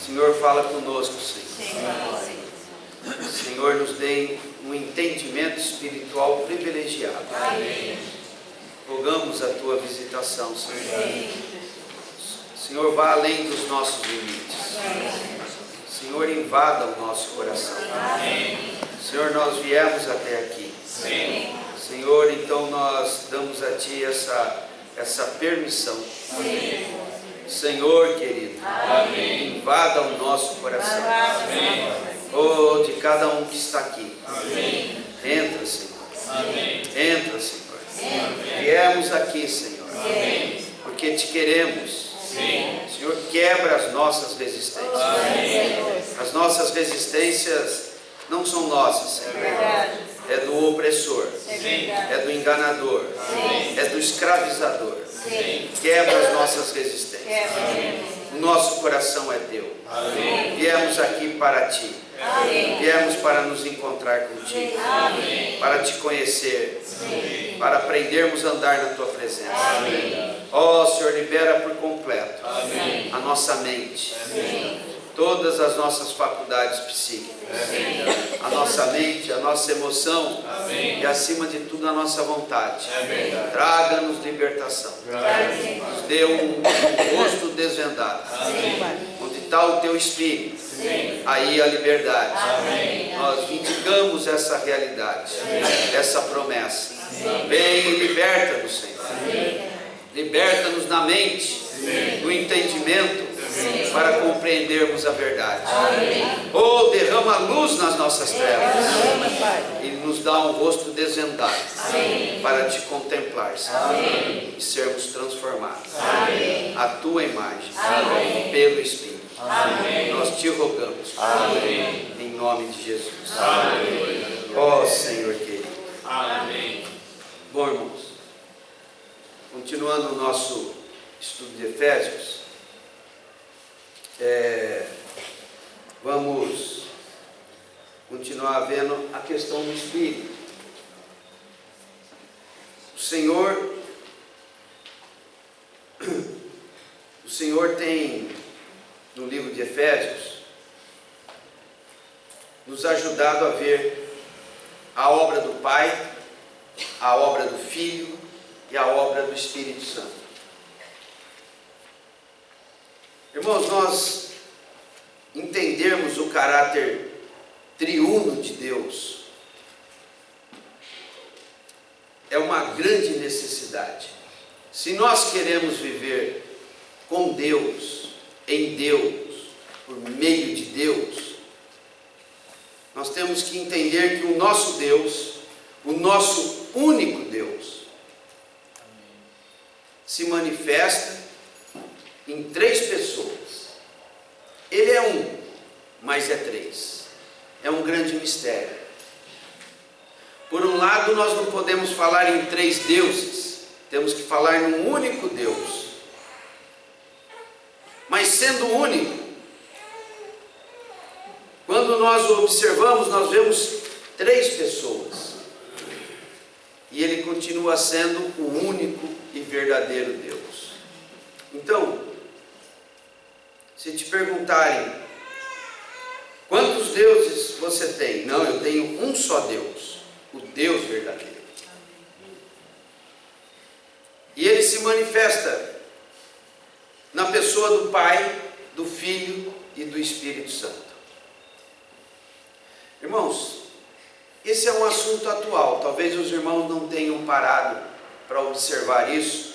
Senhor, fala conosco, Senhor. Senhor, nos dê um entendimento espiritual privilegiado. Amém. Rogamos a tua visitação, Senhor. Senhor, vá além dos nossos limites. Senhor, invada o nosso coração. Senhor, nós viemos até aqui. Senhor, então nós damos a Ti essa permissão. Senhor querido, invada o nosso coração. Oh, de cada um que está aqui. Entra, Senhor. Entra, Senhor. Viemos aqui, Senhor, porque Te queremos. Senhor, quebra as nossas resistências. As nossas resistências não são nossas, Senhor. É do opressor, é do enganador, é do escravizador. Quebra as nossas resistências. O nosso coração é Teu. Viemos aqui para Ti. Viemos para nos encontrar contigo, para Te conhecer, para aprendermos a andar na Tua presença. Ó Senhor, libera por completo a nossa mente, todas as nossas faculdades psíquicas, a nossa mente, a nossa emoção e acima de tudo a nossa vontade. Traga-nos libertação, nos dê um rosto desvendado. Onde está o Teu Espírito, aí a liberdade. Nós vindicamos essa realidade, essa promessa. Vem e liberta-nos, Senhor. Liberta-nos na mente, no entendimento, para compreendermos a verdade. Oh, derrama luz nas nossas trevas e nos dá um rosto desvendado para Te contemplar, Senhor, e sermos transformados à Tua imagem, pelo Espírito. Nós Te rogamos, em nome de Jesus. Ó Senhor querido. Bom, irmãos, continuando o nosso estudo de Efésios, vamos continuar vendo a questão do Espírito. O Senhor tem, no livro de Efésios, nos ajudado a ver a obra do Pai, a obra do Filho e a obra do Espírito Santo. Irmãos, nós entendermos o caráter triuno de Deus é uma grande necessidade. Se nós queremos viver com Deus, em Deus, por meio de Deus, nós temos que entender que o nosso Deus, o nosso único Deus, se manifesta em três pessoas. Ele é um, mas é três. É um grande mistério. Por um lado, nós não podemos falar em três deuses, temos que falar num único Deus. Mas sendo único, quando nós o observamos, nós vemos três pessoas. E Ele continua sendo o único e verdadeiro Deus. Então, se te perguntarem, quantos deuses você tem? Não, eu tenho um só Deus, o Deus verdadeiro. E Ele se manifesta na pessoa do Pai, do Filho e do Espírito Santo. Irmãos, esse é um assunto atual, talvez os irmãos não tenham parado para observar isso.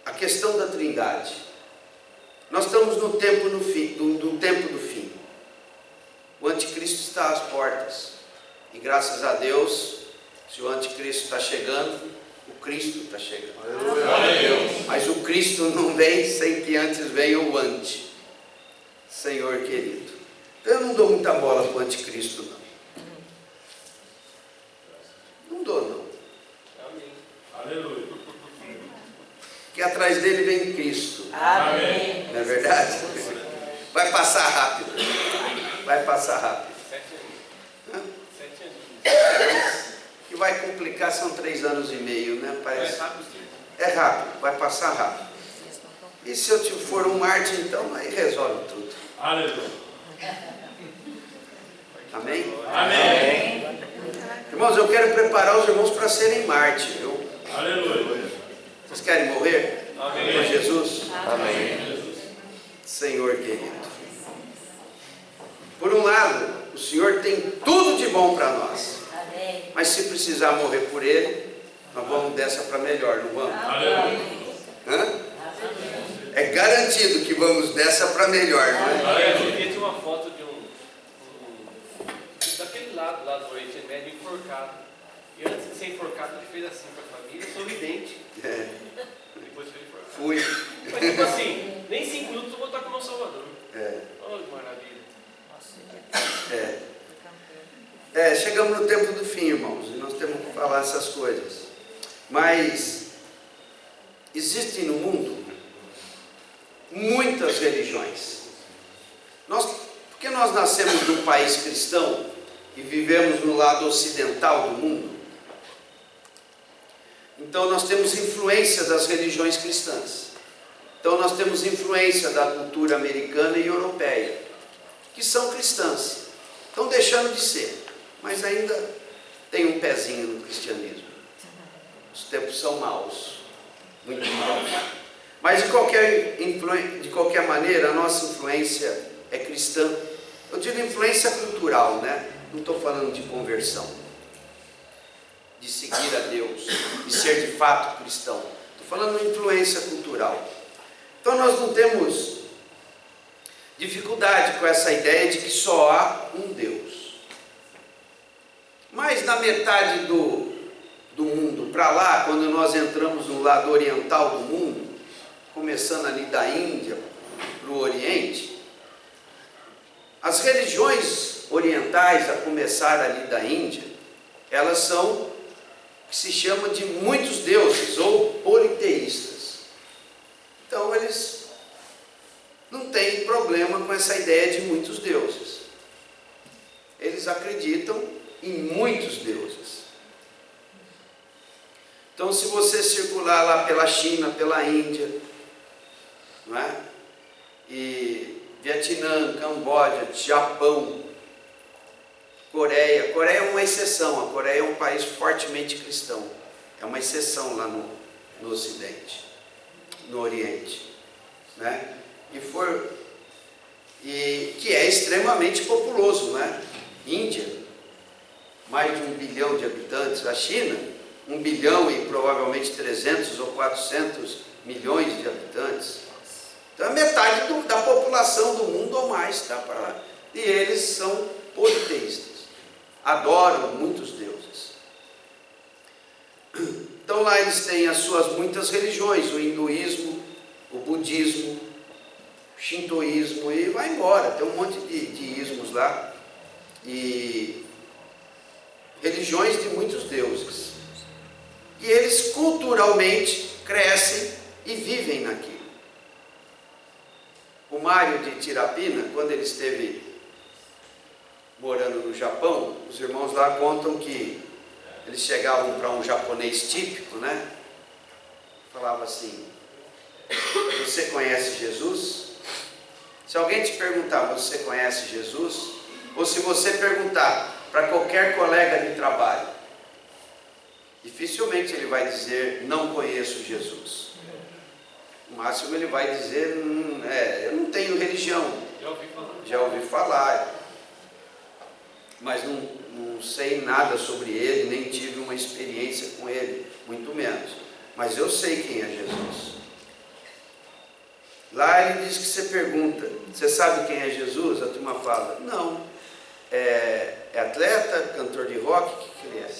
A questão da Trindade. Nós estamos no tempo do fim. O anticristo está às portas. E graças a Deus, se o anticristo está chegando, o Cristo está chegando. Mas o Cristo não vem sem que antes venha o anti. Senhor querido, eu não dou muita bola para o anticristo, não. Não dou, não. Amém. Aleluia. Que atrás dele vem Cristo. Amém. Não é verdade? Vai passar rápido. Vai passar rápido. 7 anos. O que vai complicar são 3 anos e meio, né? Parece. É rápido, vai passar rápido. E se eu for um Marte, então, aí resolve tudo. Aleluia. Amém? Amém. Irmãos, eu quero preparar os irmãos para serem Marte, viu? Aleluia. Vocês querem morrer? Amém. Por Jesus? Amém. Senhor querido. Por um lado, o Senhor tem tudo de bom para nós. Mas se precisar morrer por Ele, nós vamos dessa para melhor, não vamos? Aleluia. Hã? É garantido que vamos dessa para melhor, não é? Eu vi uma foto de daquele lado lá do Oriente Médio, enforcado. E antes de ser enforcado, ele fez assim para a família, sorridente. Depois foi enforcado. Fui. Mas tipo assim, nem 5 minutos eu vou estar com o meu Salvador. Oh, que maravilha. Chegamos no tempo do fim, irmãos, e nós temos que falar essas coisas. Mas existem no mundo muitas religiões. Porque nós nascemos num país cristão e vivemos no lado ocidental do mundo, então nós temos influência das religiões cristãs. Então nós temos influência da cultura americana e europeia, que são cristãs. Estão deixando de ser, mas ainda tem um pezinho no cristianismo. Os tempos são maus, muito maus. Mas de qualquer maneira, a nossa influência é cristã. Eu digo influência cultural, né? Não estou falando de conversão, de seguir a Deus, de ser de fato cristão. Estou falando de influência cultural. Então nós não temos dificuldade com essa ideia de que só há um Deus. Mas na metade do mundo para lá, quando nós entramos no lado oriental do mundo, começando ali da Índia para o Oriente, as religiões orientais, a começar ali da Índia, elas são o que se chama de muitos deuses ou politeístas. Então eles não têm problema com essa ideia de muitos deuses. Eles acreditam em muitos deuses. Então, se você circular lá pela China, pela Índia, não é? E Vietnã, Camboja, Japão, Coreia. Coreia é uma exceção. A Coreia é um país fortemente cristão. É uma exceção lá no Ocidente, no Oriente, né? E que é extremamente populoso, né? Índia, mais de 1 bilhão de habitantes. A China, 1 bilhão e provavelmente 300 ou 400 milhões de habitantes. Então é metade da população do mundo ou mais está para lá. E eles são politeístas. Adoram muitos deuses. Então lá eles têm as suas muitas religiões, o hinduísmo, o budismo, o shintoísmo, e vai embora, tem um monte de ismos lá, e religiões de muitos deuses. E eles culturalmente crescem e vivem naquilo. O Mário de Tirapina, quando ele esteve morando no Japão, os irmãos lá contam que eles chegavam para um japonês típico, né? Falava assim: você conhece Jesus? Se alguém te perguntar, você conhece Jesus? Ou se você perguntar para qualquer colega de trabalho, dificilmente ele vai dizer, não conheço Jesus. No máximo ele vai dizer, eu não tenho religião. Já ouvi falar. Mas não sei nada sobre ele, nem tive uma experiência com ele, muito menos. Mas eu sei quem é Jesus. Lá ele diz que você pergunta, você sabe quem é Jesus? A turma fala, não. É atleta, cantor de rock, o que ele é?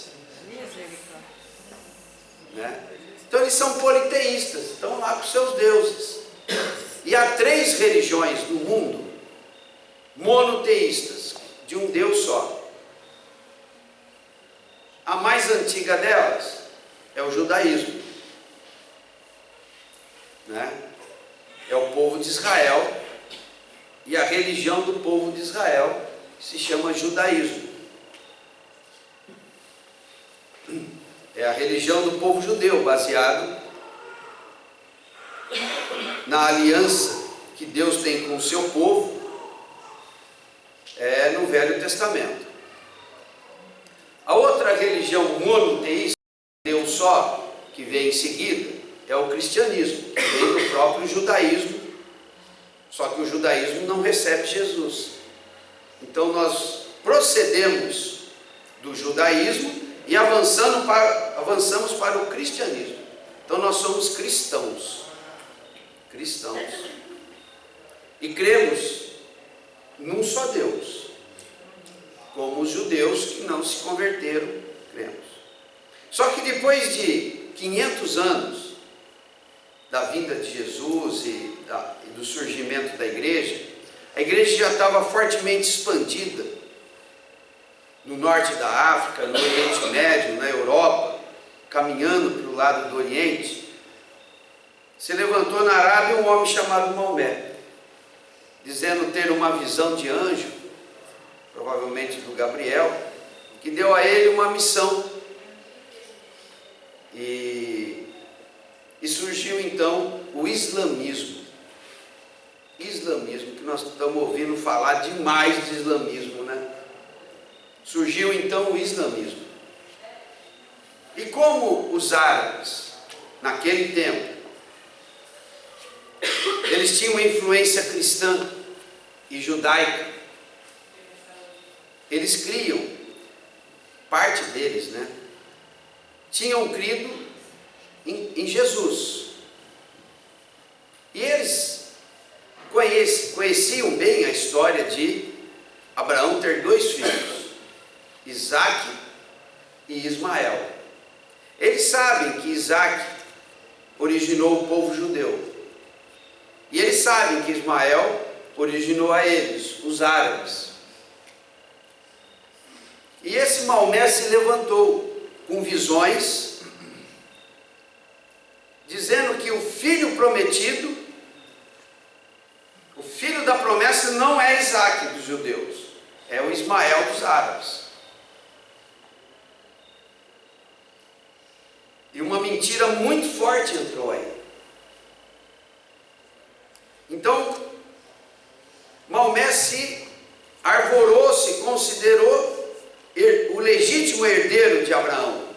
Né? Então eles são politeístas, estão lá com seus deuses. E há 3 religiões no mundo monoteístas, de um Deus só. A mais antiga delas é o judaísmo, né? É o povo de Israel, e a religião do povo de Israel se chama judaísmo. É a religião do povo judeu, baseado na aliança que Deus tem com o seu povo é no Velho Testamento. A outra religião monoteísta, Deus só, que vem em seguida, é o cristianismo, que vem do próprio judaísmo, só que o judaísmo não recebe Jesus. Então nós procedemos do judaísmo e avançamos para o cristianismo. Então nós somos cristãos. E cremos num só Deus, como os judeus que não se converteram, cremos. Só que depois de 500 anos da vinda de Jesus e do surgimento da igreja, a igreja já estava fortemente expandida no norte da África, no Oriente Médio, na Europa, caminhando para o lado do Oriente. Se levantou na Arábia um homem chamado Maomé, dizendo ter uma visão de anjo, provavelmente do Gabriel, que deu a ele uma missão. E surgiu então o islamismo. Islamismo, que nós estamos ouvindo falar demais de islamismo, né? Surgiu então o islamismo. E como os árabes, naquele tempo, eles tinham uma influência cristã e judaica, eles criam, parte deles, né? Tinham crido em Jesus. E eles conheciam bem a história de Abraão ter 2 filhos, Isaque e Ismael. Eles sabem que Isaque originou o povo judeu. E eles sabem que Ismael originou a eles, os árabes. E esse Maomé se levantou com visões, dizendo que o filho prometido, o filho da promessa não é Isaque dos judeus, é o Ismael dos árabes. E uma mentira muito forte entrou aí. Então, Maomé se arvorou, se considerou o legítimo herdeiro de Abraão.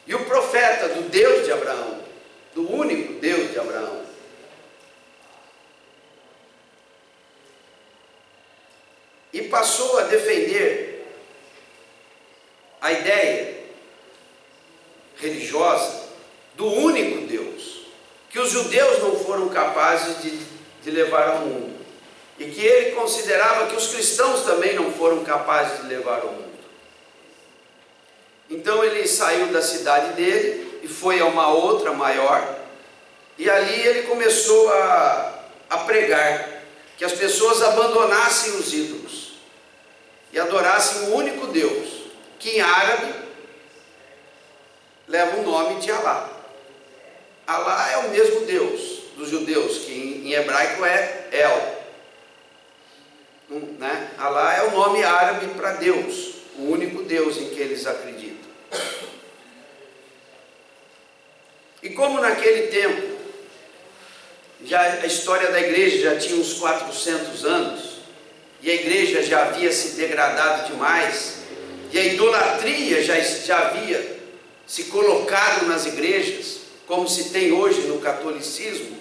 E o profeta do Deus de Abraão, do único Deus de Abraão. E passou a defender a ideia religiosa do único Deus, que os judeus não foram capazes de levar ao mundo, e que ele considerava que os cristãos também não foram capazes de levar ao mundo. Então ele saiu da cidade dele e foi a uma outra maior, e ali ele começou a pregar que as pessoas abandonassem os ídolos e adorassem o único Deus, que em árabe leva o nome de Alá. Alá é o mesmo Deus dos judeus, que em hebraico é El. Né? Alá é o nome árabe para Deus, o único Deus em que eles acreditam. E como naquele tempo, já a história da igreja já tinha uns 400 anos, e a igreja já havia se degradado demais, e a idolatria já havia se colocado nas igrejas, como se tem hoje no catolicismo,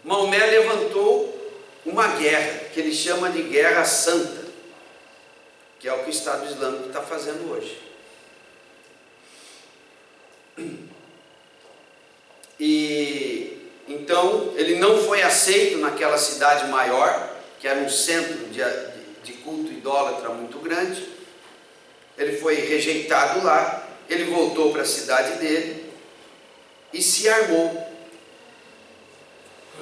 Maomé levantou uma guerra, que ele chama de Guerra Santa, que é o que o Estado Islâmico está fazendo hoje. E então ele não foi aceito naquela cidade maior, que era um centro de culto idólatra muito grande. Ele foi rejeitado lá. Ele voltou para a cidade dele e se armou.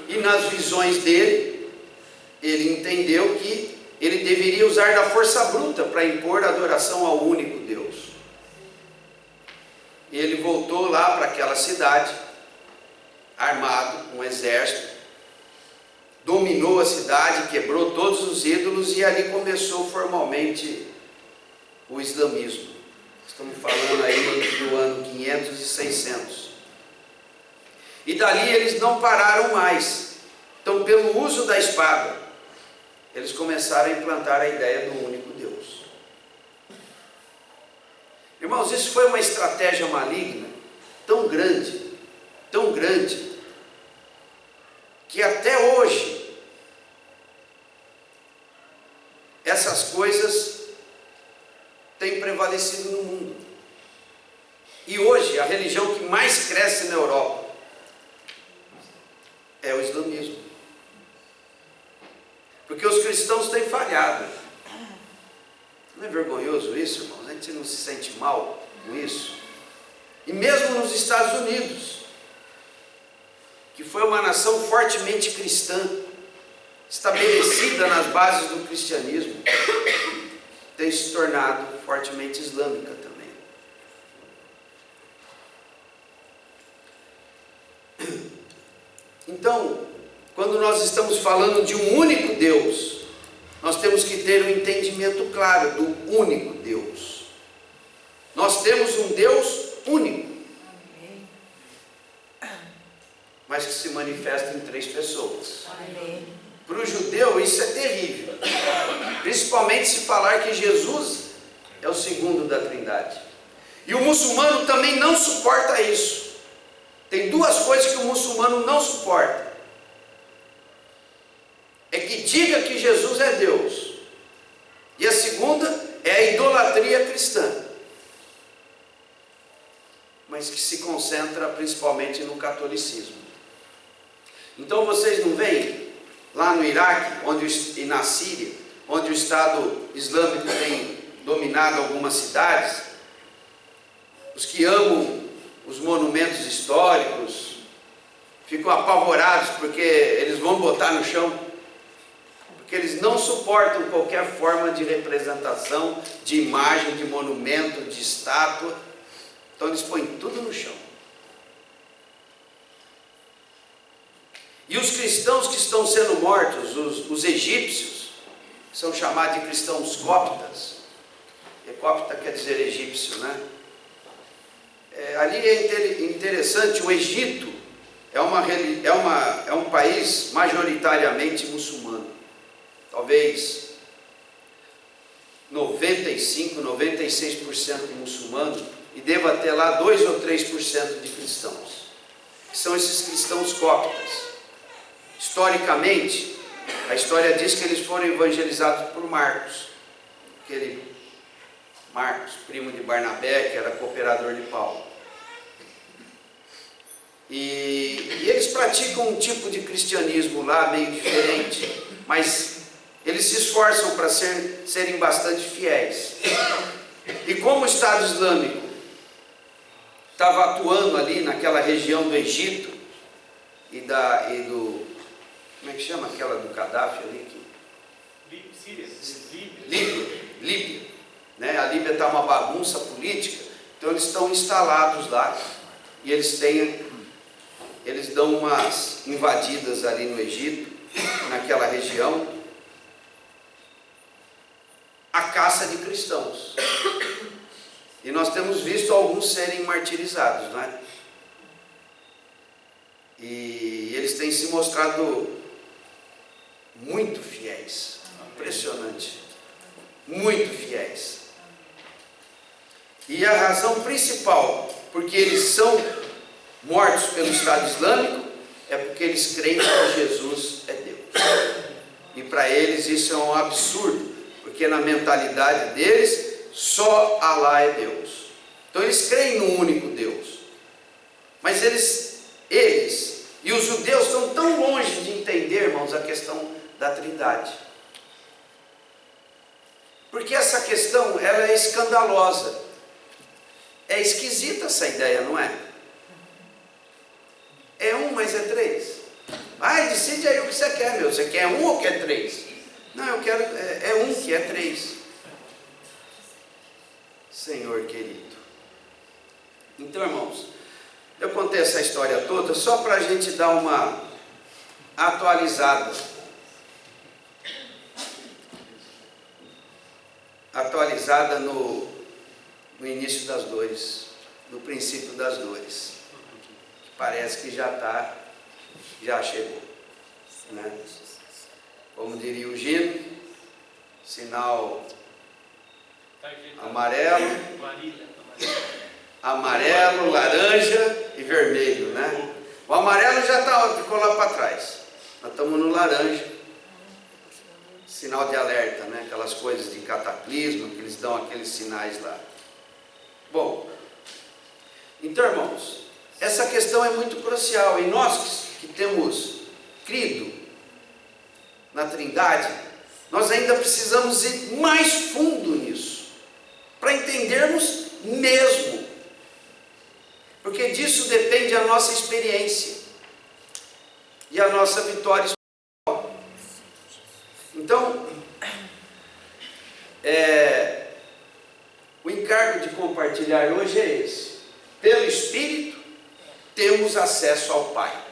E nas visões dele, ele entendeu que ele deveria usar da força bruta para impor a adoração ao único Deus. E ele voltou lá para aquela cidade, armado, com um exército, dominou a cidade, quebrou todos os ídolos, e ali começou formalmente o islamismo. Estamos falando aí do ano 500 e 600. E dali eles não pararam mais. Então, pelo uso da espada, eles começaram a implantar a ideia do único Deus. Irmãos, isso foi uma estratégia maligna tão grande, que até hoje essas coisas têm prevalecido no mundo. E hoje a religião que mais cresce na Europa é o islamismo. Porque os cristãos têm falhado. Não é vergonhoso isso, irmãos? A gente não se sente mal com isso? E mesmo nos Estados Unidos, que foi uma nação fortemente cristã, estabelecida nas bases do cristianismo, tem se tornado fortemente islâmica também. Então, quando nós estamos falando de um único Deus, nós temos que ter um entendimento claro do único Deus. Nós temos um Deus único, mas que se manifesta em 3 pessoas. Para o judeu isso é terrível, principalmente se falar que Jesus é o segundo da Trindade. E o muçulmano também não suporta isso. Tem 2 coisas que o muçulmano não suporta: é que diga que Jesus é Deus, e a segunda é a idolatria cristã, mas que se concentra principalmente no catolicismo. Então vocês não veem lá no Iraque e na Síria, onde o Estado Islâmico tem dominado algumas cidades, os que amam os monumentos históricos ficam apavorados porque eles vão botar no chão, porque eles não suportam qualquer forma de representação, de imagem, de monumento, de estátua. Então eles põem tudo no chão. E os cristãos que estão sendo mortos, os egípcios, que são chamados de cristãos cóptas, e cópta quer dizer egípcio, né? Ali é interessante, o Egito é um país majoritariamente muçulmano, talvez 95, 96% muçulmano, e deva ter lá 2 ou 3% de cristãos, que são esses cristãos cóptas. Historicamente, a história diz que eles foram evangelizados por Marcos, aquele Marcos, primo de Barnabé, que era cooperador de Paulo. E eles praticam um tipo de cristianismo lá meio diferente, mas eles se esforçam para serem bastante fiéis. E como o Estado Islâmico estava atuando ali naquela região do Egito e do, como é que chama aquela do Gaddafi ali? Líbia, né? A Líbia está uma bagunça política, então eles estão instalados lá e eles dão umas invadidas ali no Egito, naquela região, a caça de cristãos. E nós temos visto alguns serem martirizados, né? E eles têm se mostrado muito fiéis. Impressionante. Muito fiéis. E a razão principal porque eles são mortos pelo Estado Islâmico é porque eles creem que Jesus é Deus. E para eles isso é um absurdo, porque na mentalidade deles só Alá é Deus. Então eles creem no único Deus. Mas eles e os judeus estão tão longe de entender, irmãos, a questão da Trindade. Porque essa questão, ela é escandalosa. É esquisita essa ideia, não é? É 1, mas é 3. Ai, decide aí o que você quer, meu. Você quer 1 ou quer 3? Não, eu quero, é 1 que é 3. Senhor querido. Então, irmãos, eu contei essa história toda só para a gente dar uma atualizada. no início das dores, no princípio das dores. Parece que já chegou, né? Como diria o Gino, sinal amarelo, laranja e vermelho, né? O amarelo já ficou lá para trás. Nós estamos no laranja, sinal de alerta, né? Aquelas coisas de cataclismo que eles dão aqueles sinais lá. Bom, então, irmãos, essa questão é muito crucial, e nós que temos crido na Trindade, nós ainda precisamos ir mais fundo nisso, para entendermos mesmo, porque disso depende a nossa experiência e a nossa vitória espiritual. Então, o encargo de compartilhar hoje é esse. Pelo Espírito, temos acesso ao Pai.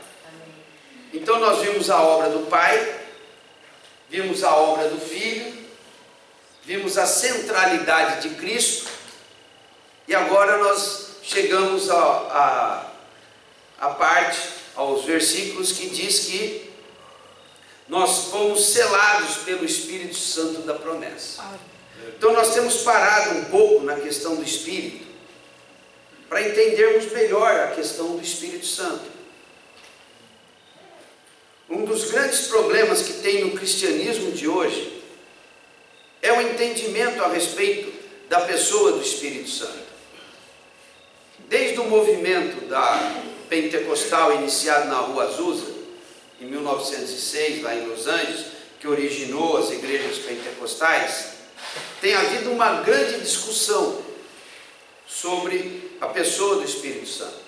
Então nós vimos a obra do Pai, vimos a obra do Filho, vimos a centralidade de Cristo, e agora nós chegamos à parte, aos versículos que diz que nós fomos selados pelo Espírito Santo da promessa. Então nós temos parado um pouco na questão do Espírito, para entendermos melhor a questão do Espírito Santo. Um dos grandes problemas que tem no cristianismo de hoje é o entendimento a respeito da pessoa do Espírito Santo. Desde o movimento da pentecostal iniciado na Rua Azusa, em 1906, lá em Los Angeles, que originou as igrejas pentecostais, tem havido uma grande discussão sobre a pessoa do Espírito Santo.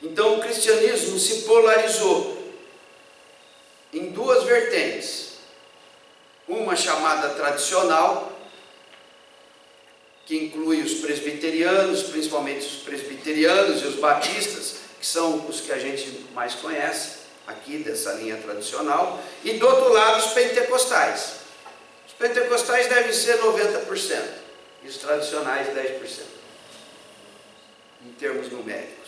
Então o cristianismo se polarizou em duas vertentes. Uma chamada tradicional, que inclui os presbiterianos, principalmente os presbiterianos e os batistas, que são os que a gente mais conhece aqui dessa linha tradicional, e do outro lado os pentecostais. Os pentecostais devem ser 90%, e os tradicionais 10%, em termos numéricos.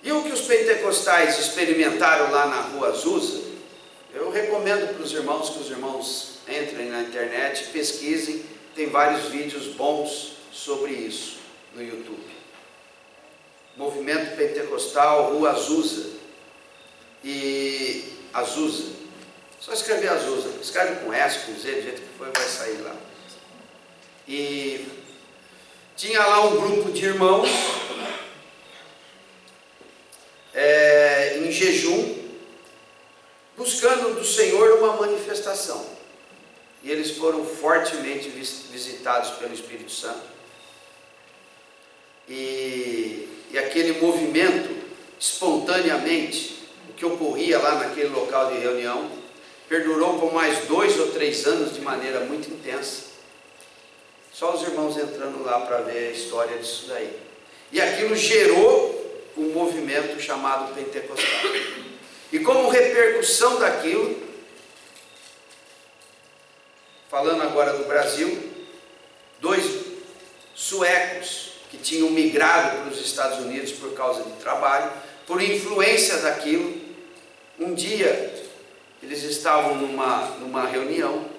E o que os pentecostais experimentaram lá na Rua Azusa, eu recomendo para os irmãos que os irmãos entrem na internet, pesquisem, tem vários vídeos bons sobre isso no YouTube. Movimento Pentecostal Rua Azusa, e Azusa, só escrever Azusa, escreve com S, com Z, do jeito que for, vai sair lá. E tinha lá um grupo de irmãos em jejum, buscando do Senhor uma manifestação, e eles foram fortemente visitados pelo Espírito Santo, e aquele movimento, espontaneamente, o que ocorria lá naquele local de reunião, perdurou por mais 2 ou 3 anos de maneira muito intensa. Só os irmãos entrando lá para ver a história disso daí. E aquilo gerou um movimento chamado pentecostal. E como repercussão daquilo, falando agora do Brasil, 2 suecos que tinham migrado para os Estados Unidos por causa de trabalho, por influência daquilo, um dia eles estavam numa reunião,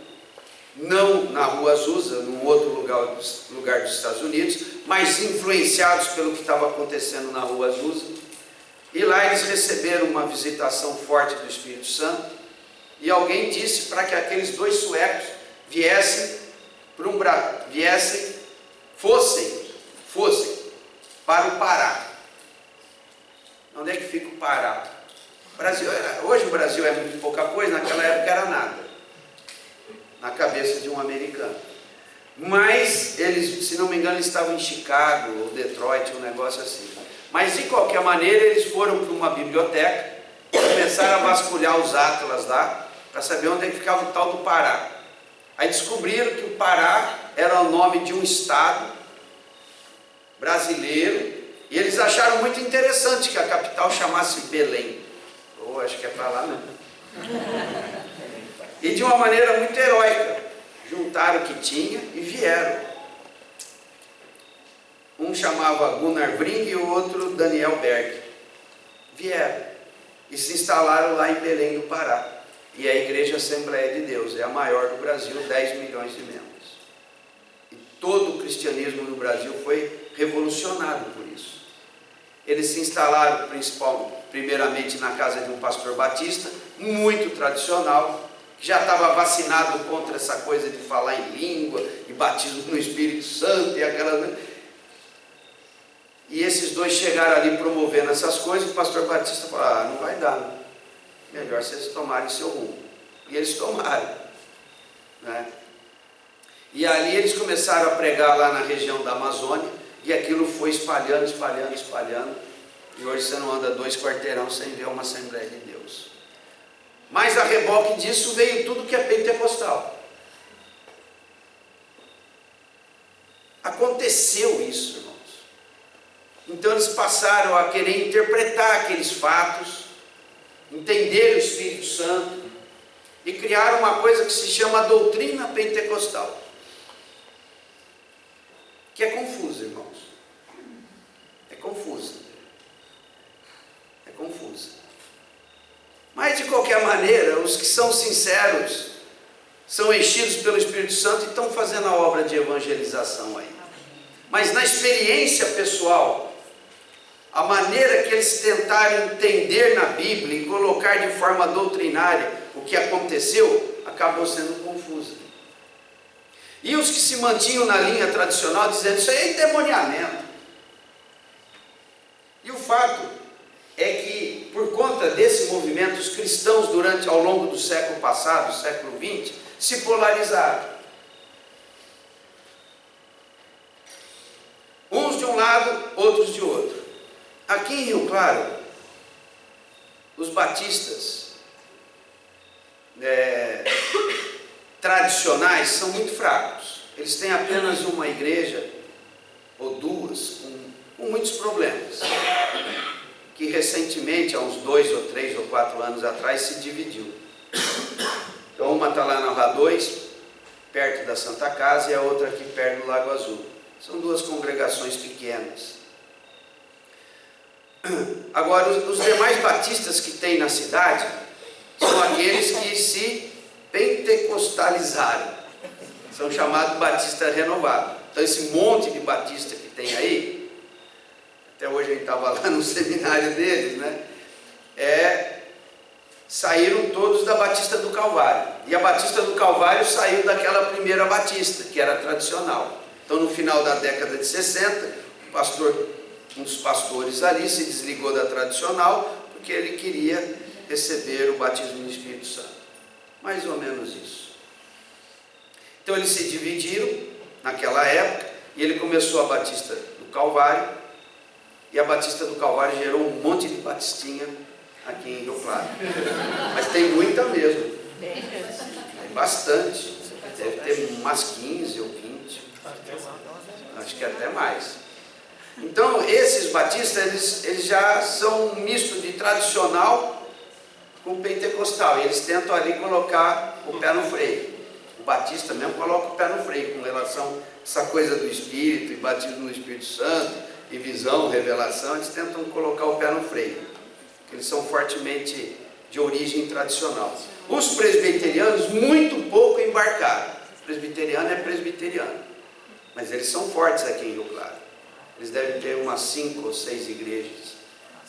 não na Rua Azusa, num outro lugar dos Estados Unidos, mas influenciados pelo que estava acontecendo na Rua Azusa, e lá eles receberam uma visitação forte do Espírito Santo, e alguém disse para que aqueles 2 suecos fossem para o Pará. Onde é que fica o Pará? Hoje o Brasil é muito pouca coisa, naquela época era nada, na cabeça de um americano. Mas eles, se não me engano, estavam em Chicago ou Detroit, um negócio assim. Mas de qualquer maneira eles foram para uma biblioteca, começaram a vasculhar os atlas lá, para saber onde é que ficava o tal do Pará. Aí descobriram que o Pará era o nome de um estado brasileiro, e eles acharam muito interessante que a capital chamasse Belém. Ou acho que é para lá, né? E de uma maneira muito heróica, juntaram o que tinha e vieram. Um chamava Gunnar Bring e o outro Daniel Berg. Vieram e se instalaram lá em Belém do Pará. E a Igreja Assembleia de Deus é a maior do Brasil, 10 milhões de membros. E todo o cristianismo no Brasil foi revolucionado por isso. Eles se instalaram primeiramente na casa de um pastor batista, muito tradicional, que já estava vacinado contra essa coisa de falar em língua, e batismo no Espírito Santo, e aquela... E esses dois chegaram ali promovendo essas coisas, e o pastor batista falou, não vai dar, melhor vocês tomarem seu rumo. E eles tomaram, né? E ali eles começaram a pregar lá na região da Amazônia, e aquilo foi espalhando, espalhando, espalhando, e hoje você não anda 2 quarteirão sem ver uma Assembleia de Deus. Mas a reboque disso veio tudo que é pentecostal. Aconteceu isso, irmãos. Então eles passaram a querer interpretar aqueles fatos, entender o Espírito Santo, e criaram uma coisa que se chama doutrina pentecostal, que é confusa, irmãos. É confusa. É confusa. Mas de qualquer maneira, os que são sinceros, são enchidos pelo Espírito Santo e estão fazendo a obra de evangelização aí. Mas na experiência pessoal, a maneira que eles tentaram entender na Bíblia e colocar de forma doutrinária o que aconteceu, acabou sendo confusa. E os que se mantinham na linha tradicional, dizendo isso aí é endemoniamento. E o fato é que, por conta desse movimento, os cristãos, ao longo do século passado, século XX, se polarizaram. Uns de um lado, outros de outro. Aqui em Rio Claro, os batistas tradicionais são muito fracos. Eles têm apenas uma igreja, ou duas, com muitos problemas, que recentemente, há uns 2 ou 3 ou 4 anos atrás, se dividiu. Então uma está lá na Rua 2, perto da Santa Casa, e a outra aqui perto do Lago Azul. São 2 congregações pequenas. Agora, os demais batistas que tem na cidade são aqueles que se pentecostalizaram, são chamados batista renovado. Então esse monte de batista que tem aí, até hoje a gente estava lá no seminário deles, né? Saíram todos da Batista do Calvário, e a Batista do Calvário saiu daquela primeira batista, que era tradicional. Então no final da década de 60, um dos pastores ali se desligou da tradicional, porque ele queria receber o batismo no Espírito Santo. Mais ou menos isso. Então eles se dividiram naquela época, e ele começou a Batista do Calvário, e a Batista do Calvário gerou um monte de batistinha aqui em Rio Claro. Mas tem muita mesmo. Tem bastante. Deve ter umas 15 ou 20. Acho que até mais. Então, esses batistas, eles já são um misto de tradicional com pentecostal. E eles tentam ali colocar o pé no freio. O batista mesmo coloca o pé no freio com relação a essa coisa do Espírito, e batismo no Espírito Santo, e visão, revelação. Eles tentam colocar o pé no freio. Eles são fortemente de origem tradicional. Os presbiterianos muito pouco embarcaram. Presbiteriano é presbiteriano. Mas eles são fortes aqui em Rio Claro. Eles devem ter umas 5 ou 6 igrejas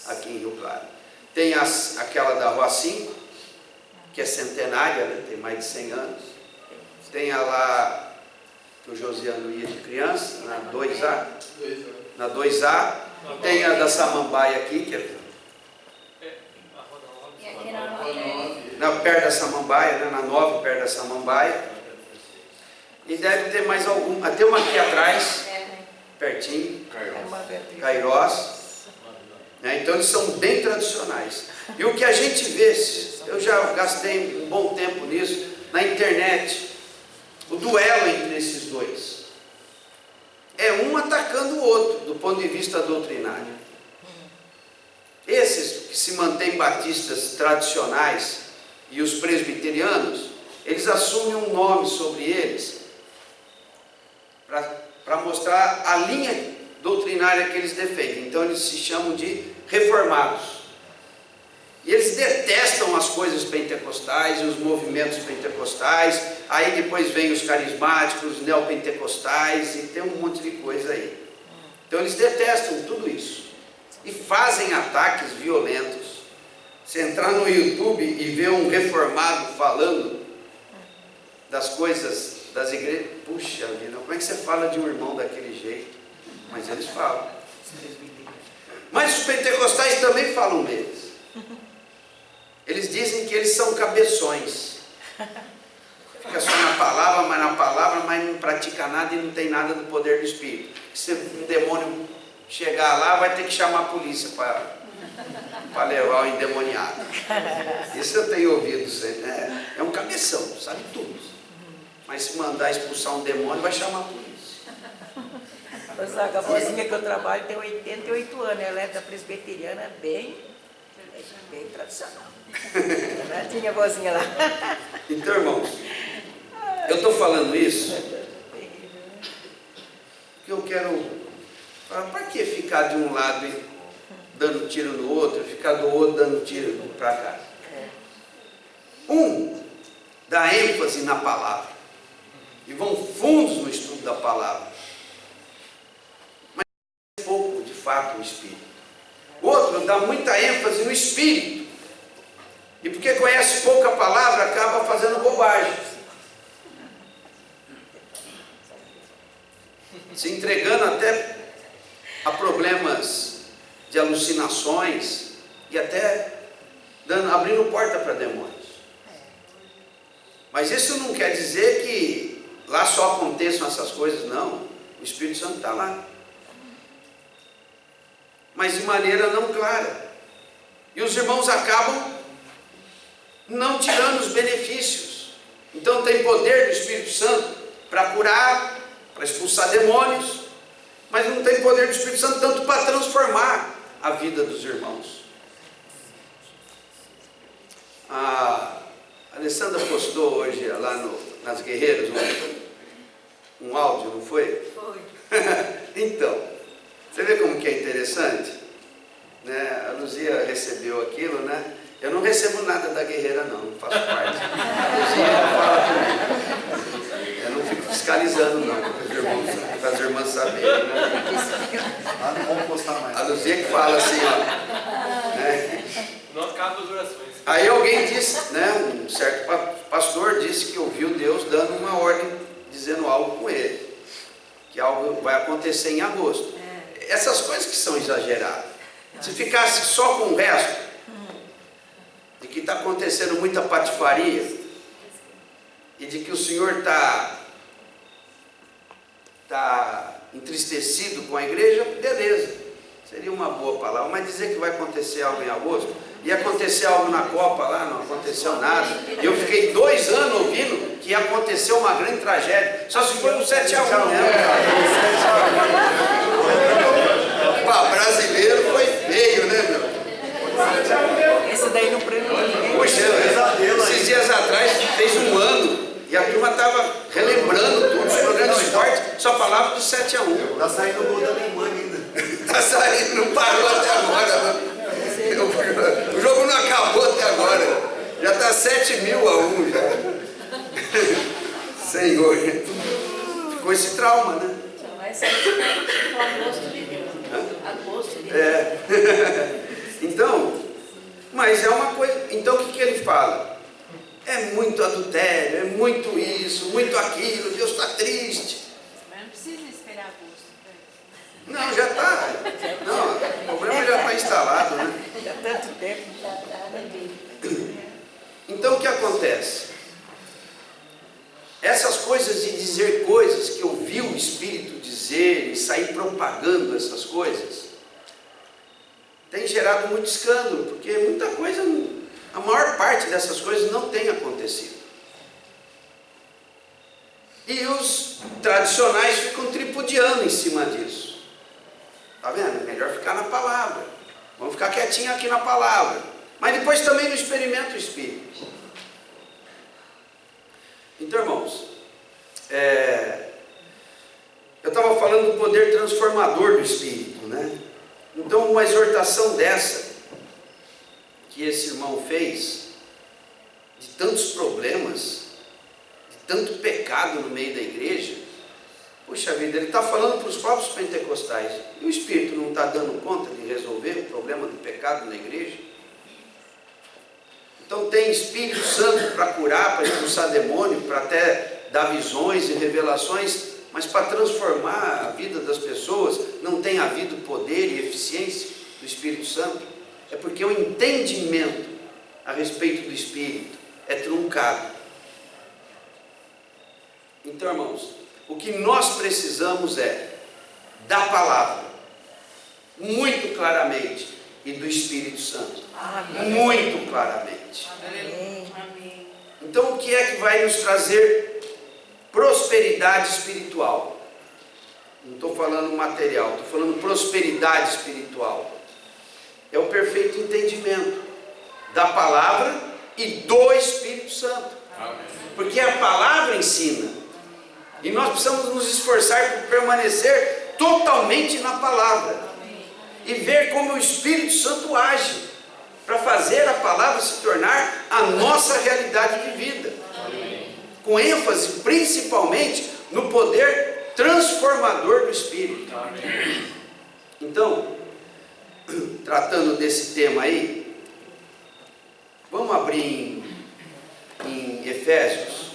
aqui em Rio Claro. Tem aquela da Rua 5, que é centenária, né? Tem mais de 100 anos. Tem a lá que o Josiano ia de criança, na 2A. Na 2A. Tem a da Samambaia aqui, que é perto da Samambaia, né? Na 9, perto da Samambaia. E deve ter mais algum. Até uma aqui atrás, pertinho, Cairós, né? Então eles são bem tradicionais. E o que a gente vê, eu já gastei um bom tempo nisso, na internet, o duelo entre esses dois. É um atacando o outro, do ponto de vista doutrinário. Esses que se mantêm batistas tradicionais e os presbiterianos, eles assumem um nome sobre eles, para mostrar a linha doutrinária que eles defendem. Então eles se chamam de reformados. E eles detestam as coisas pentecostais e os movimentos pentecostais. Aí depois vem os carismáticos, os neopentecostais, e tem um monte de coisa aí. Então eles detestam tudo isso e fazem ataques violentos. Se entrar no YouTube e ver um reformado falando das coisas das igrejas, puxa vida, como é que você fala de um irmão daquele jeito? Mas eles falam. Mas os pentecostais também falam deles. Eles dizem que eles são cabeções. Fica só na palavra, mas não pratica nada e não tem nada do poder do Espírito. Se um demônio chegar lá, vai ter que chamar a polícia para levar o endemoniado. Isso eu tenho ouvido sempre. É um cabeção, sabe tudo. Mas se mandar expulsar um demônio, vai chamar a polícia. A vozinha que eu trabalho tem 88 anos, ela é da presbiteriana bem tradicional. Tinha a vozinha lá. Então, irmãos, eu estou falando isso porque eu quero falar, para que ficar de um lado e dando tiro no outro, ficar do outro dando tiro para cá? Dá ênfase na palavra e vão fundos no estudo da palavra, mas pouco de fato o Espírito. O outro dá muita ênfase no Espírito, e porque conhece pouco a palavra, acaba fazendo bobagem, se entregando até a problemas de alucinações e até abrindo porta para demônios. Mas isso não quer dizer que lá só aconteçam essas coisas, não. O Espírito Santo está lá, mas de maneira não clara. E os irmãos acabam não tirando os benefícios. Então tem poder do Espírito Santo para curar, para expulsar demônios, mas não tem poder do Espírito Santo tanto para transformar a vida dos irmãos. A Alessandra postou hoje lá nas Guerreiras um áudio, não foi? Foi. Então, você vê como que é interessante? Né? A Luzia recebeu aquilo, né? Eu não recebo nada da Guerreira, não faço parte. A Luzia fala comigo. Eu não fico fiscalizando, não, para as irmãs saberem, né? Não vamos postar mais. A Luzia que fala assim, ó. Né? Não acaba as orações. Aí alguém disse, né? Um certo pastor disse que ouviu Deus dando uma ordem, dizendo algo com ele, que algo vai acontecer em agosto. Essas coisas que são exageradas. Se ficasse só com o resto, de que está acontecendo muita patifaria, e de que o Senhor está entristecido com a igreja, beleza, seria uma boa palavra. Mas dizer que vai acontecer algo em agosto, ia acontecer algo na Copa lá, não aconteceu nada. Eu fiquei 2 anos ouvindo que ia acontecer uma grande tragédia, só se for um 7-1 mesmo. Para brasileiro foi feio, né, meu? Esse daí não prendeu ninguém. Poxa, esses dias atrás fez 1 ano e a turma estava relembrando tudo, os programas de esporte só falavam do 7-1. Tá saindo o gol da Alemanha ainda. Está saindo, não parou até agora. O jogo não acabou até agora. Já está 7.000-1 já. Senhor. Ficou esse trauma, né? Vai ser o agosto de Deus. Agosto de Deus. Então, mas é uma coisa. Então o que ele fala? É muito adultério, é muito isso, muito aquilo, Deus está triste. Mas não precisa esperar agosto para isso. Não, já está. Não, o problema já está instalado, né? Já tanto tempo. Então o que acontece? Essas coisas de dizer coisas que eu vi o Espírito dizer e sair propagando essas coisas, tem gerado muito escândalo, porque muita coisa, a maior parte dessas coisas não tem acontecido. E os tradicionais ficam tripudiando em cima disso. Está vendo? É melhor ficar na palavra. Vamos ficar quietinho aqui na palavra. Mas depois também não experimenta o Espírito. Então, irmãos, falando do poder transformador do Espírito, né? Então, uma exortação dessa, que esse irmão fez, de tantos problemas, de tanto pecado no meio da igreja, puxa vida, ele está falando para os próprios pentecostais, e o Espírito não está dando conta de resolver o problema do pecado na igreja? Então tem Espírito Santo para curar, para expulsar demônio, para até dar visões e revelações, mas para transformar a vida das pessoas não tem havido poder e eficiência do Espírito Santo. É porque o entendimento a respeito do Espírito é truncado. Então, irmãos, o que nós precisamos é da palavra, muito claramente, e do Espírito Santo. Amém. Muito claramente. Amém. Amém. Então, o que é que vai nos trazer prosperidade espiritual? Não estou falando material, estou falando prosperidade espiritual. É o perfeito entendimento da palavra e do Espírito Santo. Porque a palavra ensina. E nós precisamos nos esforçar por permanecer totalmente na palavra. E ver como o Espírito Santo age para fazer a palavra se tornar a nossa realidade de vida. Com ênfase principalmente no poder transformador do Espírito. Então, tratando desse tema aí, vamos abrir em Efésios.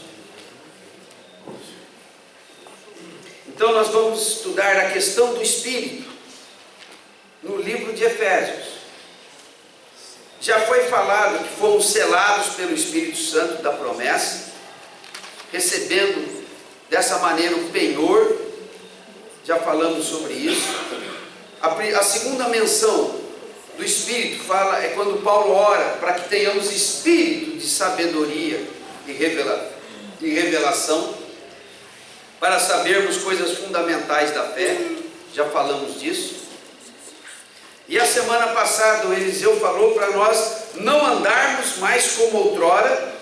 Então nós vamos estudar a questão do Espírito no livro de Efésios. Já foi falado que fomos selados pelo Espírito Santo da promessa, recebendo dessa maneira o penhor. Já falamos sobre isso. A segunda menção do Espírito é quando Paulo ora para que tenhamos espírito de sabedoria e revelação, para sabermos coisas fundamentais da fé. Já falamos disso. E a semana passada o Eliseu falou para nós não andarmos mais como outrora,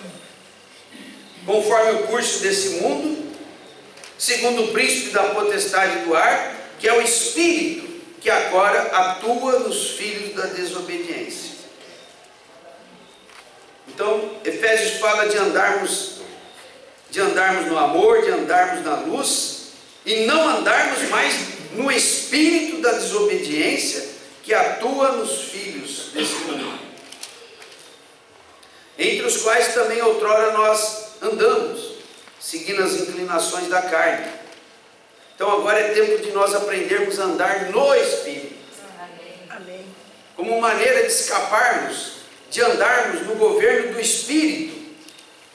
conforme o curso desse mundo, segundo o príncipe da potestade do ar, que é o espírito que agora atua nos filhos da desobediência. Então, Efésios fala de andarmos no amor, de andarmos na luz, e não andarmos mais no espírito da desobediência que atua nos filhos desse mundo, entre os quais também outrora nós andamos, seguindo as inclinações da carne. Então agora é tempo de nós aprendermos a andar no Espírito. Amém. Como maneira de escaparmos, de andarmos no governo do Espírito,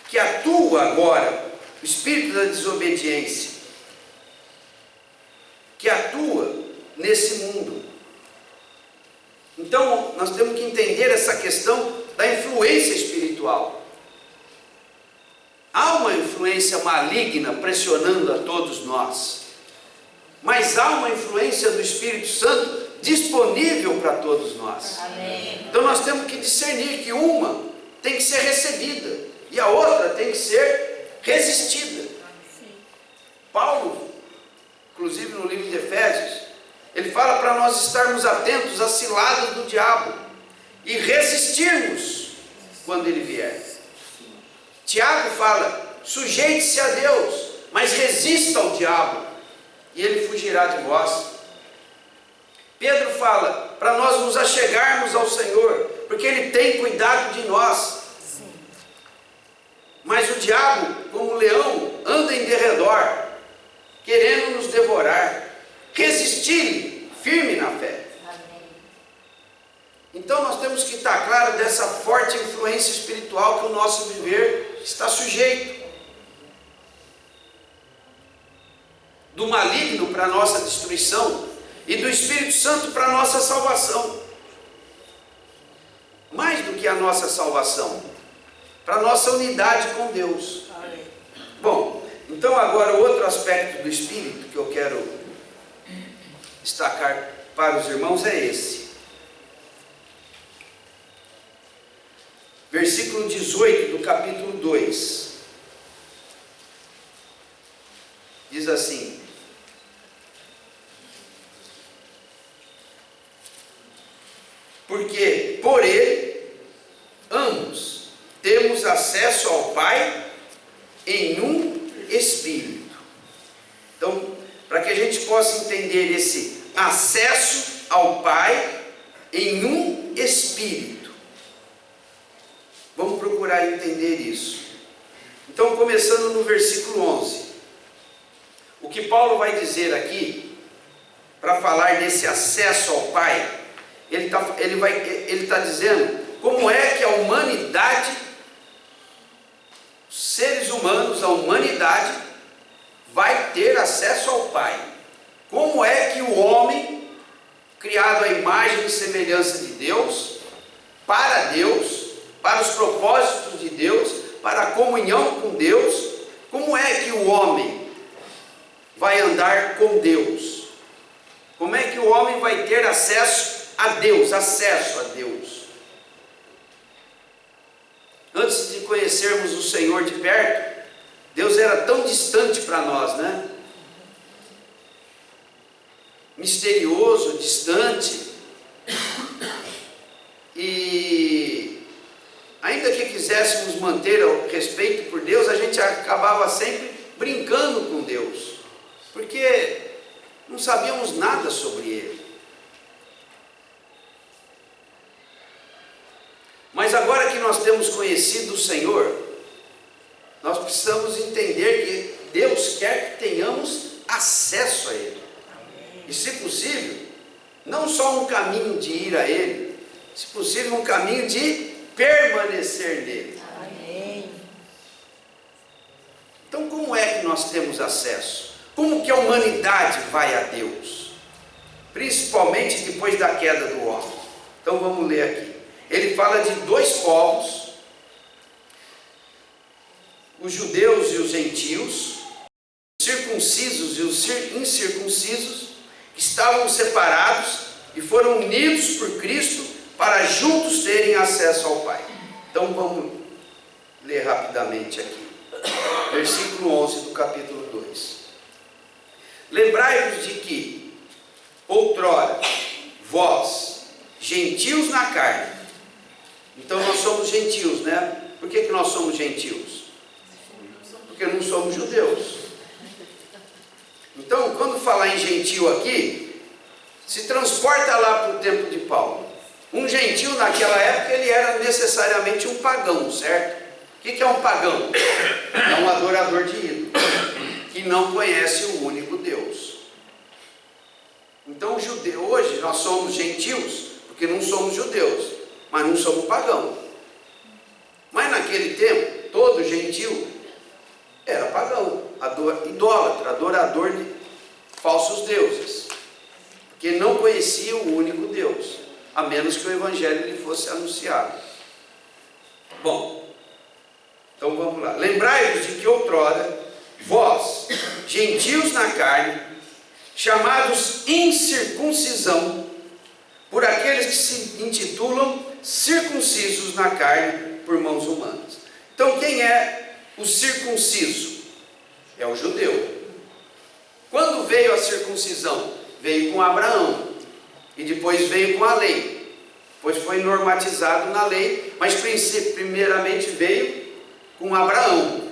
que atua agora, o Espírito da desobediência, que atua nesse mundo. Então nós temos que entender essa questão da influência espiritual. Há uma influência maligna pressionando a todos nós, mas há uma influência do Espírito Santo disponível para todos nós. Amém. Então nós temos que discernir que uma tem que ser recebida e a outra tem que ser resistida. Paulo, inclusive no livro de Efésios, ele fala para nós estarmos atentos às ciladas do diabo e resistirmos quando ele vier. Tiago fala: sujeite-se a Deus, mas resista ao diabo, e ele fugirá de vós. Pedro fala para nós nos achegarmos ao Senhor, porque Ele tem cuidado de nós. Mas o diabo, como leão, anda em derredor, querendo nos devorar. Resistir firme na fé. Então nós temos que estar claro dessa forte influência espiritual que o nosso viver está sujeito. Do maligno para a nossa destruição e do Espírito Santo para a nossa salvação. Mais do que a nossa salvação, para a nossa unidade com Deus. Bom, então agora o outro aspecto do Espírito que eu quero destacar para os irmãos é esse. Versículo 18 do capítulo 2. Diz assim: porque por ele, ambos, temos acesso ao Pai em um Espírito. Então, para que a gente possa entender esse acesso ao Pai em um Espírito, vamos procurar entender isso. Então, começando no versículo 11, o que Paulo vai dizer aqui, para falar desse acesso ao Pai, ele está dizendo como é que a humanidade, os seres humanos, a humanidade, vai ter acesso ao Pai. Como é que o homem, criado à imagem e semelhança de Deus, para os propósitos de Deus, para a comunhão com Deus, como é que o homem vai andar com Deus? Como é que o homem vai ter acesso a Deus? Antes de conhecermos o Senhor de perto, Deus era tão distante para nós, né? Misterioso, distante. E ainda que quiséssemos manter o respeito por Deus, a gente acabava sempre brincando com Deus, porque não sabíamos nada sobre Ele. Mas agora que nós temos conhecido o Senhor, nós precisamos entender que Deus quer que tenhamos acesso a Ele. E se possível, não só um caminho de ir a Ele, se possível um caminho de permanecer nele. Amém. Então como é que nós temos acesso? Como que a humanidade vai a Deus? Principalmente depois da queda do homem. Então vamos ler aqui. Ele fala de dois povos, os judeus e os gentios, os circuncisos e os incircuncisos, que estavam separados e foram unidos por Cristo para juntos terem acesso ao Pai. Então vamos ler rapidamente aqui. Versículo 11 do capítulo 2. Lembrai-vos de que, outrora, vós, gentios na carne, então nós somos gentios, né? Por que nós somos gentios? Porque não somos judeus. Então, quando falar em gentio aqui, se transporta lá para o tempo de Paulo. Um gentio naquela época, ele era necessariamente um pagão, certo? O que é um pagão? É um adorador de ídolo, que não conhece o único Deus. Então, hoje nós somos gentios, porque não somos judeus, mas não somos pagãos. Mas naquele tempo, todo gentio era pagão, idólatra, adorador de falsos deuses, porque não conhecia o único Deus, a menos que o Evangelho lhe fosse anunciado. Bom, então vamos lá. Lembrai-vos de que outrora, vós, gentios na carne, chamados incircuncisão, por aqueles que se intitulam circuncisos na carne por mãos humanas. Então quem é o circunciso? É o judeu. Quando veio a circuncisão? Veio com Abraão, e depois veio com a lei, pois foi normatizado na lei, mas primeiramente veio com Abraão.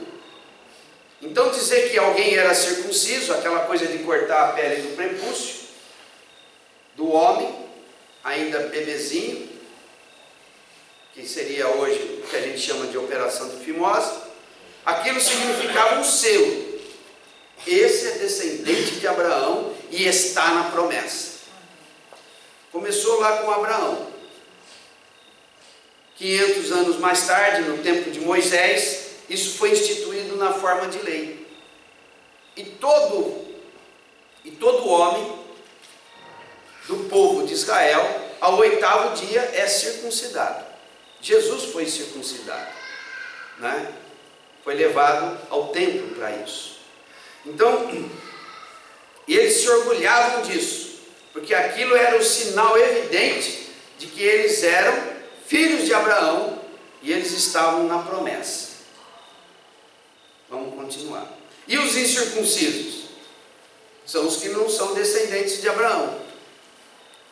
Então dizer que alguém era circunciso, aquela coisa de cortar a pele do prepúcio do homem, ainda bebezinho, que seria hoje o que a gente chama de operação de fimose, aquilo significava um selo. Esse é descendente de Abraão e está na promessa. Começou lá com Abraão. 500 anos mais tarde, no tempo de Moisés, isso foi instituído na forma de lei. E todo homem do povo de Israel, ao 8º dia, é circuncidado. Jesus foi circuncidado, né? Foi levado ao templo para isso. Então, eles se orgulhavam disso, porque aquilo era o sinal evidente de que eles eram filhos de Abraão e eles estavam na promessa. Vamos continuar. E os incircuncisos? São os que não são descendentes de Abraão,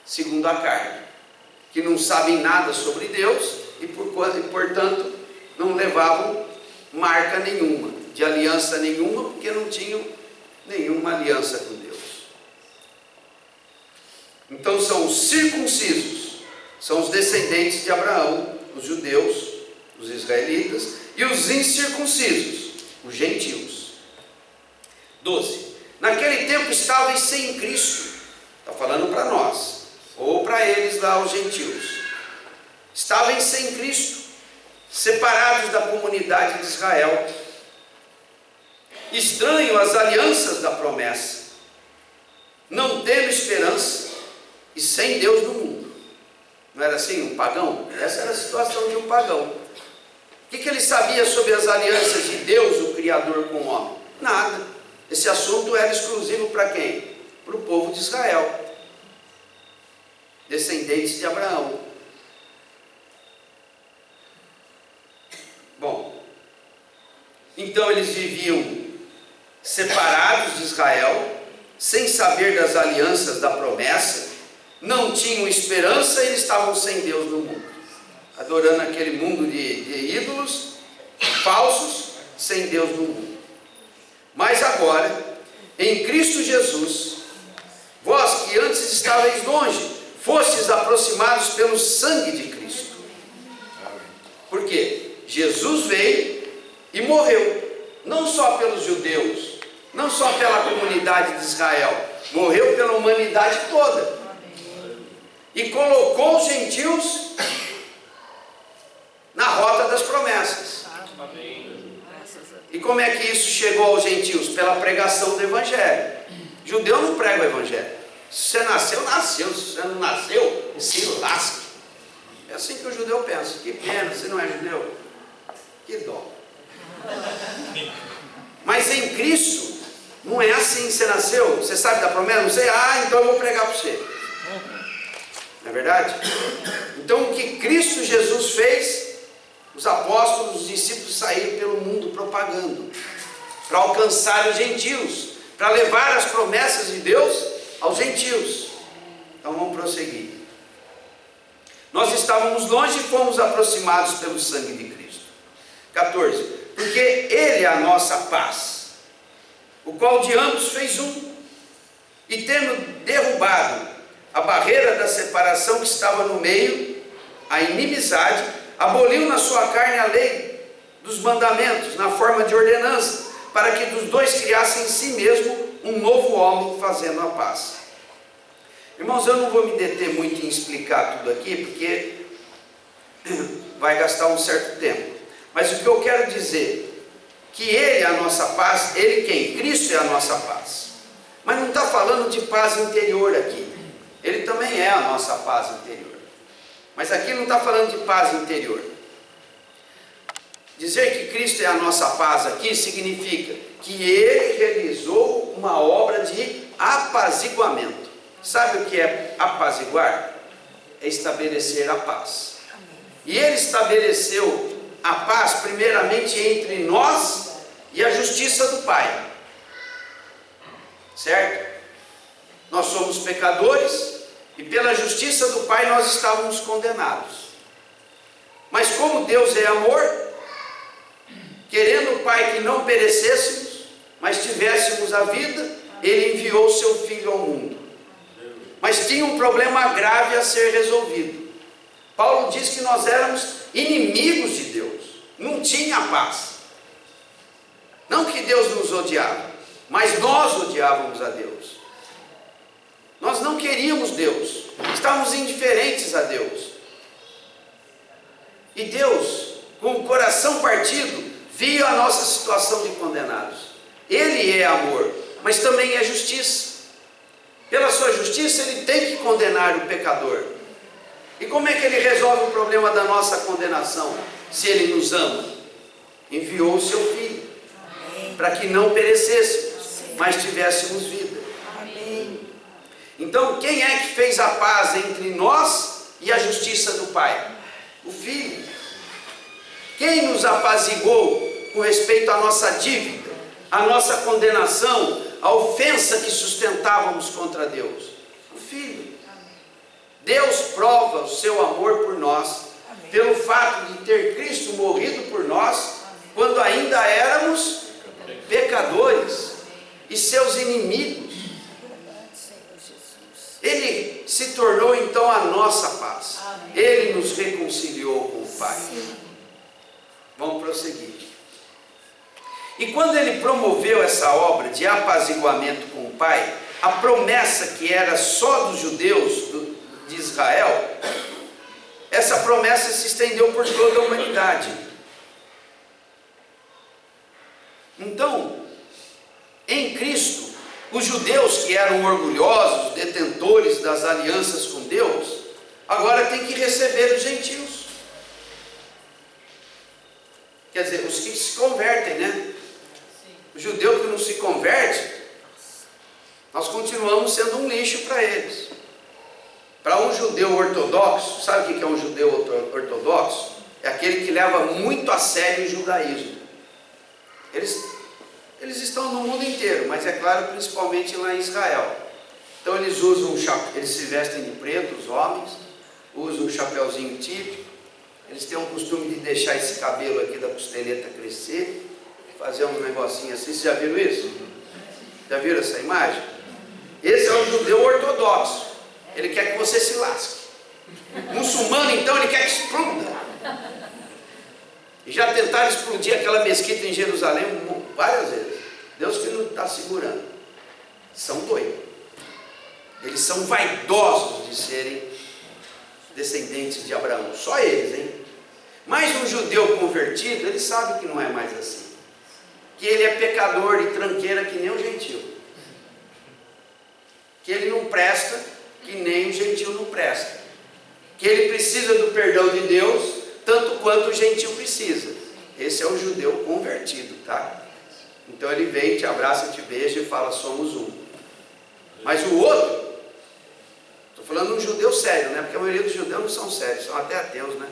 segundo a carne. que não sabem nada sobre Deus e, portanto, não levavam marca nenhuma, de aliança nenhuma, porque não tinham nenhuma aliança com Deus. Então são os circuncisos, são os descendentes de Abraão, os judeus, os israelitas, e os incircuncisos, os gentios. 12. Naquele tempo estavam sem Cristo, está falando para nós, ou para eles lá, os gentios. Estavam sem Cristo, separados da comunidade de Israel, estranho às alianças da promessa, não tendo esperança e sem Deus no mundo. Não era assim um pagão? Essa era a situação de um pagão. O que ele sabia sobre as alianças de Deus, o Criador, com o homem? Nada. Esse assunto era exclusivo para quem? Para o povo de Israel, descendentes de Abraão. Bom, então eles viviam separados de Israel, sem saber das alianças da promessa, não tinham esperança e eles estavam sem Deus no mundo, adorando aquele mundo de ídolos falsos, sem Deus no mundo. Mas agora, em Cristo Jesus, vós que antes estavais longe, fostes aproximados pelo sangue de Cristo. Por quê? Jesus veio e morreu, não só pelos judeus, não só pela comunidade de Israel, morreu pela humanidade toda. E colocou os gentios na rota das promessas. E como é que isso chegou aos gentios? Pela pregação do Evangelho. Judeu não prega o Evangelho. Se você nasceu, nasceu. Se você não nasceu, se lasque. É assim que o judeu pensa. Que pena, você não é judeu. Que dó. Mas em Cristo, não é assim. Você nasceu, você sabe da promessa? Não sei, então eu vou pregar para você. Não é verdade? Então o que Cristo Jesus fez, os apóstolos, os discípulos saíram pelo mundo propagando, para alcançar os gentios, para levar as promessas de Deus aos gentios. Então vamos prosseguir. Nós estávamos longe e fomos aproximados pelo sangue de Cristo. 14. Porque Ele é a nossa paz, o qual de ambos fez um, e tendo derrubado a barreira da separação que estava no meio, a inimizade, aboliu na sua carne a lei dos mandamentos, na forma de ordenança, para que dos dois criassem em si mesmo um novo homem, fazendo a paz. Irmãos, eu não vou me deter muito em explicar tudo aqui, porque vai gastar um certo tempo. Mas o que eu quero dizer, que Ele é a nossa paz. Ele quem? Cristo é a nossa paz. Mas não está falando de paz interior aqui. Ele também é a nossa paz interior. Mas aqui não está falando de paz interior. Dizer que Cristo é a nossa paz aqui significa que Ele realizou uma obra de apaziguamento. Sabe o que é apaziguar? É estabelecer a paz. E Ele estabeleceu a paz primeiramente entre nós e a justiça do Pai. Certo? Nós somos pecadores e pela justiça do Pai nós estávamos condenados. Mas como Deus é amor, querendo o Pai que não perecêssemos, mas tivéssemos a vida, Ele enviou o seu Filho ao mundo. Mas tinha um problema grave a ser resolvido. Paulo diz que nós éramos inimigos de Deus, não tinha paz. Não que Deus nos odiava, mas nós odiávamos a Deus. Nós não queríamos Deus, estávamos indiferentes a Deus. E Deus, com o coração partido, viu a nossa situação de condenados. Ele é amor, mas também é justiça. Pela sua justiça, Ele tem que condenar o pecador. E como é que Ele resolve o problema da nossa condenação? Se Ele nos ama, enviou o seu Filho, para que não perecêssemos, mas tivéssemos vida. Então, quem é que fez a paz entre nós e a justiça do Pai? O Filho. Quem nos apaziguou com respeito à nossa dívida, à nossa condenação, à ofensa que sustentávamos contra Deus? O Filho. Deus prova o seu amor por nós, pelo fato de ter Cristo morrido por nós, quando ainda éramos pecadores e seus inimigos. Ele se tornou então a nossa paz. Ele nos reconciliou com o Pai. Vamos prosseguir. E quando ele promoveu essa obra de apaziguamento com o Pai, a promessa que era só dos judeus de Israel, essa promessa se estendeu por toda a humanidade. Então, em Cristo, os judeus que eram orgulhosos, detentores das alianças com Deus, agora têm que receber os gentios. Quer dizer, os que se convertem, né? O judeu que não se converte, nós continuamos sendo um lixo para eles. Para um judeu ortodoxo, sabe o que é um judeu ortodoxo? É aquele que leva muito a sério o judaísmo. Eles estão no mundo inteiro, mas é claro, principalmente lá em Israel. Então eles eles se vestem de preto, os homens, usam um chapeuzinho típico, eles têm um costume de deixar esse cabelo aqui da costeleta crescer, fazer um negocinho assim. Vocês já viram isso? Já viram essa imagem? Esse é o judeu ortodoxo. Ele quer que você se lasque. Muçulmano, então, ele quer que exploda. E já tentaram explodir aquela mesquita em Jerusalém várias vezes. Deus que não está segurando. São doidos. Eles são vaidosos de serem descendentes de Abraão. Só eles, hein? Mas um judeu convertido, ele sabe que não é mais assim. Que ele é pecador e tranqueira que nem o gentio. Que ele não presta, que nem o gentio não presta. Que ele precisa do perdão de Deus, tanto quanto o gentio precisa. Esse é o judeu convertido, tá? Então ele vem, te abraça, te beija e fala, somos um. Mas o outro, estou falando de um judeu sério, né? Porque a maioria dos judeus não são sérios, são até ateus, né?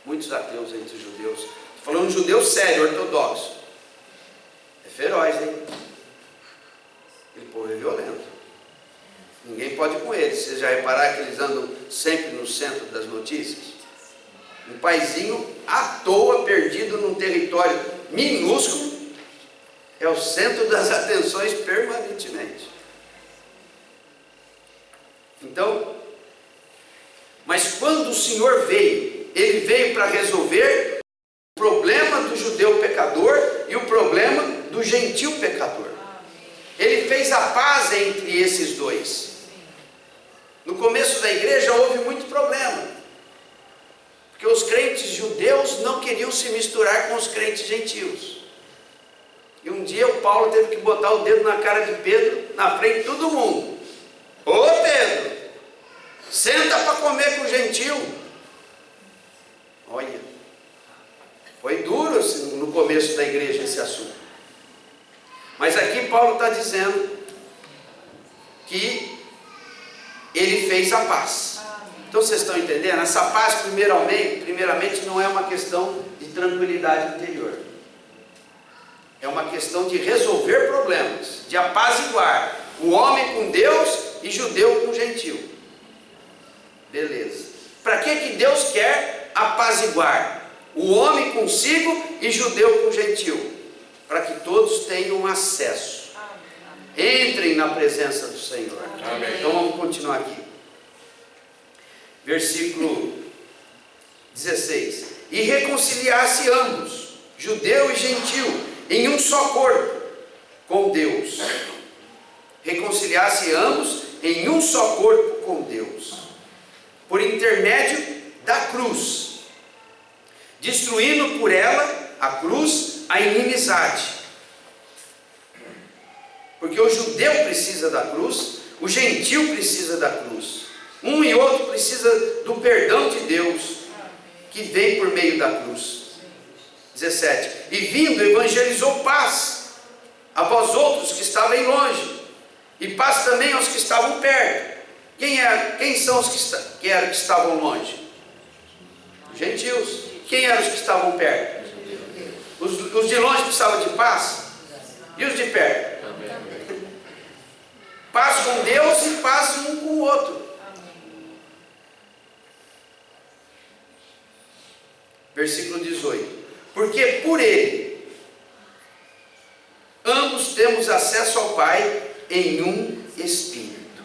Muitos ateus entre os judeus. Estou falando de um judeu sério, ortodoxo. É feroz, hein? Aquele povo é violento. Ninguém pode ir com eles. Vocês já repararam que eles andam sempre no centro das notícias? Um paizinho à toa, perdido num território minúsculo, é o centro das atenções permanentemente. Então, mas quando o Senhor veio, Ele veio para resolver o problema do judeu pecador e o problema do gentil pecador. Ele fez a paz entre esses dois. No começo da igreja houve muito problema, porque os crentes judeus não queriam se misturar com os crentes gentios. E um dia o Paulo teve que botar o dedo na cara de Pedro, na frente de todo mundo. Ô Pedro, senta para comer com o gentio. Olha, foi duro assim, no começo da igreja esse assunto. Mas aqui Paulo está dizendo que ele fez a paz. Então vocês estão entendendo? Essa paz primeiramente não é uma questão de tranquilidade interior. É uma questão de resolver problemas, de apaziguar o homem com Deus e judeu com gentil. Beleza. Para que Deus quer apaziguar o homem consigo e judeu com gentil? Para que todos tenham acesso. Entrem na presença do Senhor. Amém. Então vamos continuar aqui. Versículo 16. E reconciliasse ambos, judeu e gentil, em um só corpo, com Deus. Reconciliasse ambos em um só corpo com Deus, por intermédio da cruz, destruindo por ela, a cruz, a inimizade. Porque o judeu precisa da cruz, o gentil precisa da cruz. Um e outro precisa do perdão de Deus, que vem por meio da cruz. 17. E vindo, evangelizou paz a vós outros que estavam longe, e paz também aos que estavam perto. Quem são os que estavam longe? Os gentios. Quem eram os que estavam perto? Os de longe precisavam de paz? E os de perto? Paz com Deus e paz um com o outro. Versículo 18. Porque por ele, ambos temos acesso ao Pai em um Espírito.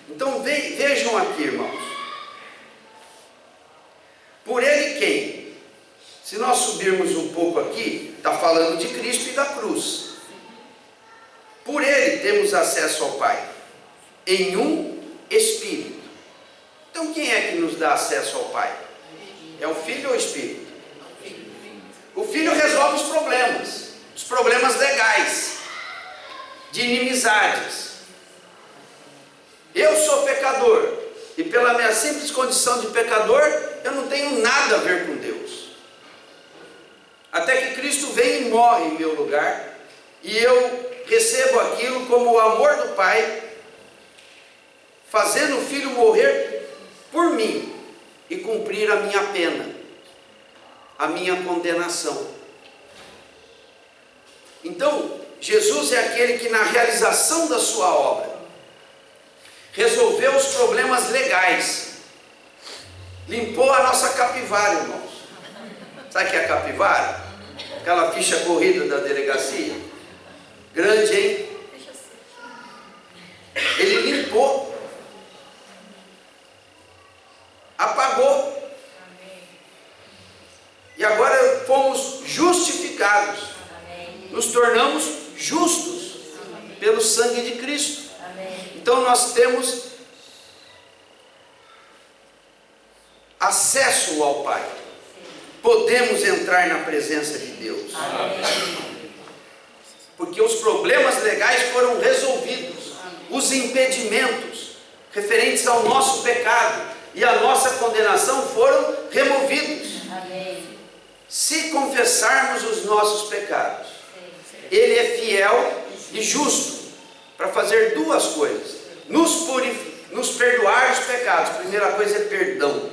Então vejam aqui, irmãos. Por ele quem? Se nós subirmos um pouco aqui, está falando de Cristo e da cruz. Por ele temos acesso ao Pai em um Espírito. Então quem é que nos dá acesso ao Pai? É o Filho ou o Espírito? O Filho resolve os problemas legais, de inimizades. Eu sou pecador, e pela minha simples condição de pecador, eu não tenho nada a ver com Deus. Até que Cristo vem e morre em meu lugar, e eu recebo aquilo como o amor do Pai, fazendo o Filho morrer por mim, e cumprir a minha pena, a minha condenação. Então, Jesus é aquele que na realização da sua obra, resolveu os problemas legais, limpou a nossa capivara, irmãos. Sabe o que é a capivara? Aquela ficha corrida da delegacia, grande, hein? Ele limpou, apagou, e agora fomos justificados, nos tornamos justos pelo sangue de Cristo. Então nós temos acesso ao Pai, podemos entrar na presença de Deus, porque os problemas legais foram resolvidos, os impedimentos referentes ao nosso pecado e a nossa condenação foram removidos. Se confessarmos os nossos pecados, Ele é fiel e justo para fazer duas coisas: nos perdoar os pecados. A primeira coisa é perdão,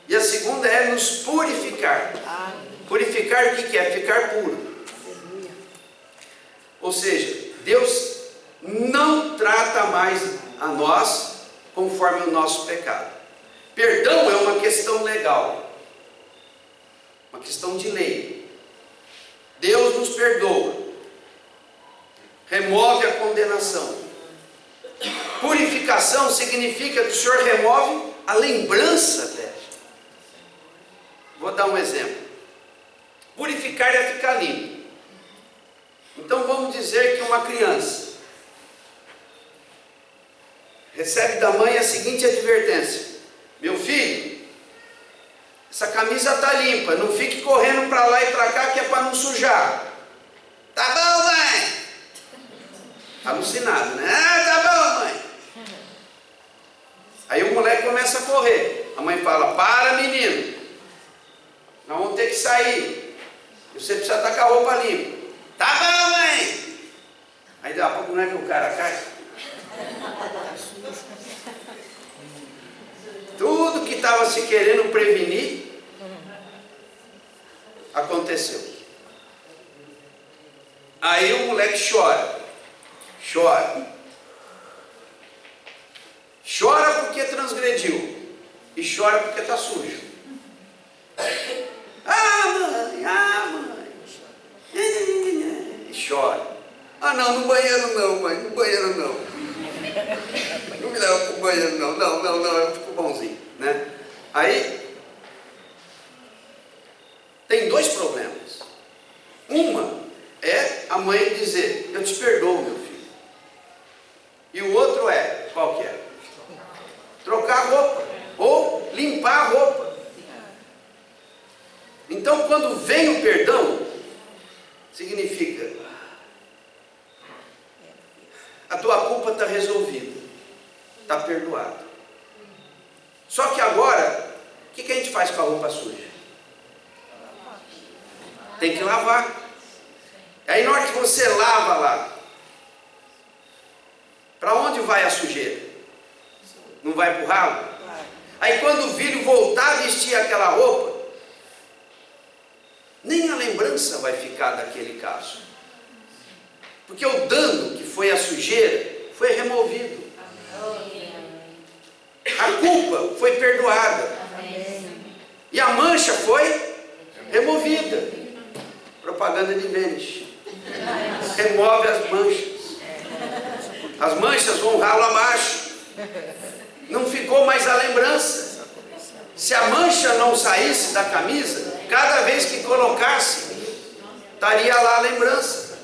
e a segunda é nos purificar. Purificar o que é? Ficar puro. Ou seja, Deus não trata mais a nós conforme o nosso pecado. Perdão é uma questão legal, uma questão de lei. Deus nos perdoa, remove a condenação. Purificação significa que o Senhor remove a lembrança dela. Vou dar um exemplo. Purificar é ficar limpo. Então vamos dizer que uma criança recebe da mãe a seguinte advertência: meu filho, essa camisa está limpa, não fique correndo para lá e para cá que é para não sujar. Tá bom, mãe? Alucinado, né? Tá bom, mãe. Aí o moleque começa a correr. A mãe fala: para, menino, nós vamos ter que sair, você precisa estar com a roupa limpa. Tá bom, mãe. Aí daqui a pouco não é que o cara cai. Tudo que estava se querendo prevenir aconteceu. Aí o moleque chora porque transgrediu, e chora porque está sujo. Ah, mãe, e chora. Ah, não, no banheiro não, mãe, no banheiro não. Não me leva para o banheiro não, eu fico bonzinho, né? Aí tem dois problemas. Uma é a mãe dizer: eu te perdoo, meu filho. E o outro é, qual que é? Trocar a roupa, ou limpar a roupa. Então quando vem o perdão, significa: a tua culpa está resolvida, está perdoado. Só que agora, o que a gente faz com a roupa suja? Tem que lavar. Aí na hora que você lava lá, para onde vai a sujeira? Não vai para o ralo? Aí quando o filho voltar a vestir aquela roupa, nem a lembrança vai ficar daquele caso, porque o dano que foi a sujeira foi removido, a culpa foi perdoada, e a mancha foi manchas. As manchas vão ralo abaixo. Não ficou mais a lembrança. Se a mancha não saísse da camisa, cada vez que colocasse, estaria lá a lembrança.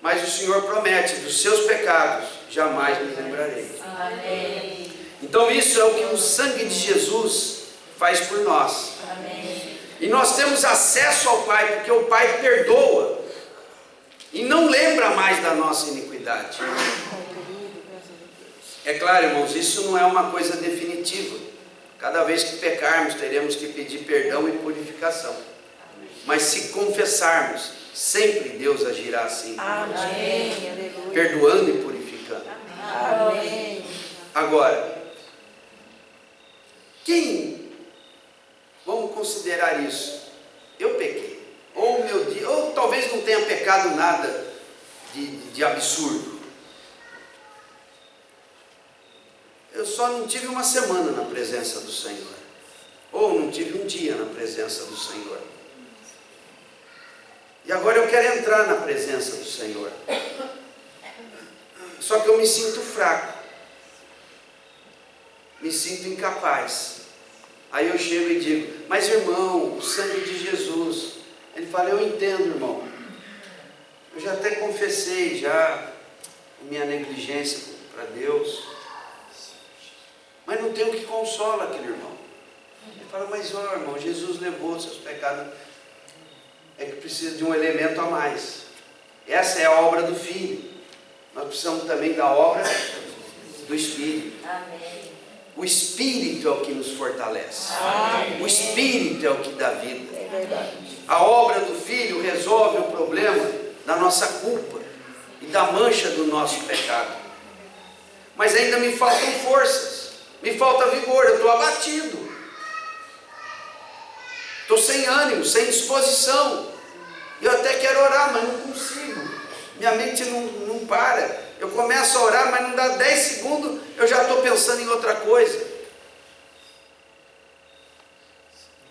Mas o Senhor promete: dos seus pecados jamais me lembrarei. Amém. Então isso é o que o sangue de Jesus faz por nós. Amém. E nós temos acesso ao Pai, porque o Pai perdoa e não lembra mais da nossa iniquidade. É claro, irmãos, isso não é uma coisa definitiva. Cada vez que pecarmos, teremos que pedir perdão e purificação. Mas se confessarmos, sempre Deus agirá assim, Amém. Aleluia. perdoando e purificando. Amém. Agora, vamos considerar isso. Eu pequei, ou talvez não tenha pecado nada de absurdo. Eu só não tive uma semana na presença do Senhor, ou não tive um dia na presença do Senhor. E agora eu quero entrar na presença do Senhor. Só que eu me sinto fraco, me sinto incapaz. Aí eu chego e digo: mas irmão, o sangue de Jesus. Ele fala: eu entendo, irmão. Eu já até confessei já minha negligência para Deus, mas não tem o que consola aquele irmão. Ele fala: mas ó, irmão, Jesus levou seus pecados. É que precisa de um elemento a mais. Essa é a obra do Filho. Nós precisamos também da obra do Espírito. Amém. O Espírito é o que nos fortalece. Amém. O Espírito é o que dá vida. É verdade. A obra do Filho resolve o problema da nossa culpa e da mancha do nosso pecado. Mas ainda me faltam forças, me falta vigor, eu estou abatido. Estou sem ânimo, sem disposição. Eu até quero orar, mas não consigo. Minha mente não para. Eu começo a orar, mas não dá 10 segundos, eu já estou pensando em outra coisa.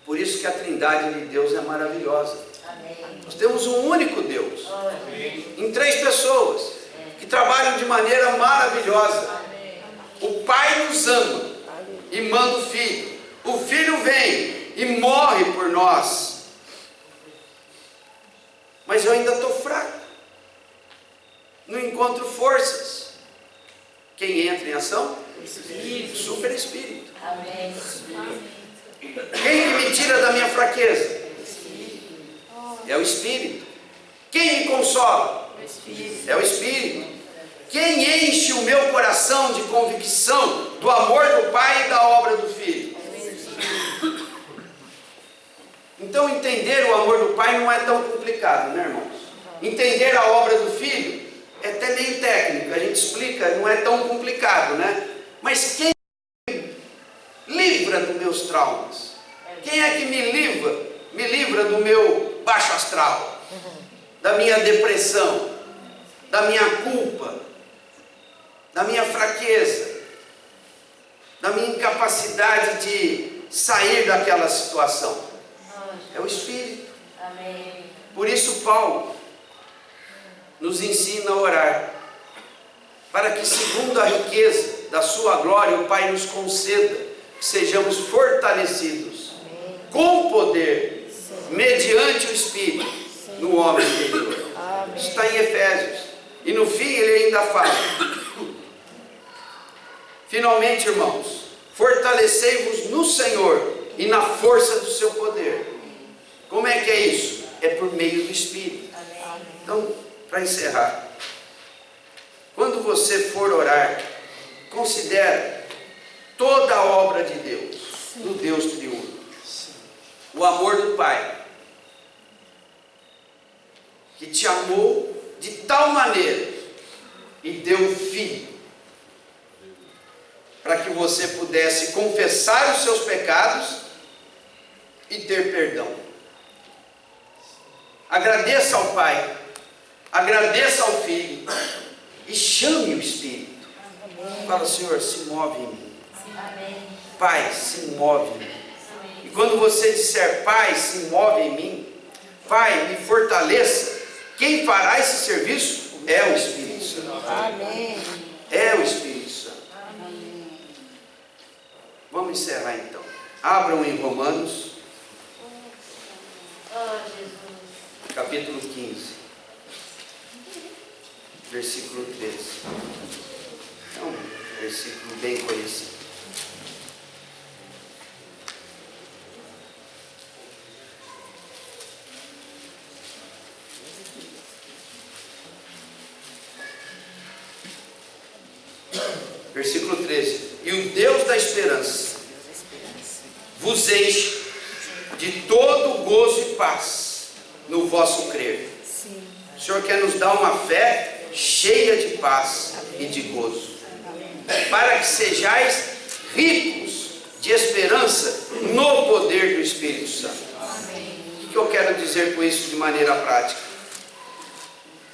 Por isso que a Trindade de Deus é maravilhosa. Amém. Nós temos um único Deus, Amém. em 3 pessoas, que trabalham de maneira maravilhosa. Amém. O Pai nos ama e manda o Filho. O Filho vem e morre por nós. Mas eu ainda estou fraco, não encontro forças. Quem entra em ação? O Super Espírito. Amém. Quem que me tira da minha fraqueza? É o Espírito. Quem me consola? É o Espírito. Quem enche o meu coração de convicção do amor do Pai e da obra do Filho? Então entender o amor do Pai não é tão complicado, né, irmãos? Entender a obra do Filho é até meio técnico, a gente explica, não é tão complicado, né? Mas quem me livra dos meus traumas? Quem é que me livra do meu baixo astral? Da minha depressão? Da minha culpa? Da minha fraqueza? Da minha incapacidade de sair daquela situação? É o Espírito. Amém. Por isso Paulo nos ensina a orar, para que segundo a riqueza da sua glória o Pai nos conceda que sejamos fortalecidos com poder, mediante o Espírito, no homem interior. Isso está em Efésios. E no fim ele ainda fala: finalmente, irmãos, fortalecei-vos no Senhor e na força do seu poder. Como é que é isso? É por meio do Espírito. Então, para encerrar, quando você for orar, considere toda a obra de Deus, do Deus triuno, o amor do Pai, que te amou de tal maneira e deu o Filho, para que você pudesse confessar os seus pecados e ter perdão. Agradeça ao Pai, agradeça ao Filho e chame o Espírito. Fala: Senhor, se move em mim. Amém. Pai, se move em mim. E quando você disser: Pai, se move em mim, Pai, me fortaleça, Quem fará esse serviço é o Espírito Santo. Amém. É o Espírito Santo. Vamos encerrar então. Abram em Romanos, capítulo 15, versículo 13. É um versículo bem conhecido. Versículo 13. E o Deus da esperança vos enche de todo gozo e paz no vosso crer. O Senhor quer nos dar uma fé cheia de paz e de gozo, para que sejais ricos de esperança no poder do Espírito Santo. O que eu quero dizer com isso de maneira prática?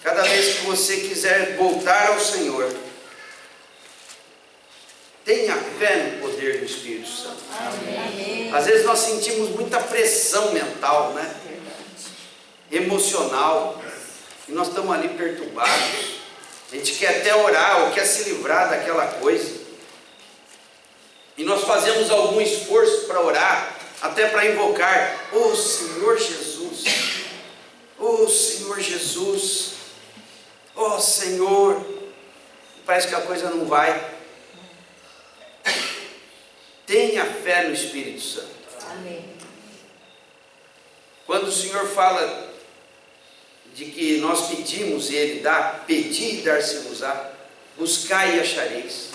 Cada vez que você quiser voltar ao Senhor, tenha fé no poder do Espírito Santo. Amém. Às vezes nós sentimos muita pressão mental, né? Emocional, e nós estamos ali perturbados. A gente quer até orar, ou quer se livrar daquela coisa, e nós fazemos algum esforço para orar, até para invocar: ô Senhor Jesus, ô Senhor Jesus, ô Senhor. Parece que a coisa não vai. Tenha fé no Espírito Santo. Amém. Quando o Senhor fala de que nós pedimos e Ele dá, pedi e dar-se-vos-á, buscai e achareis,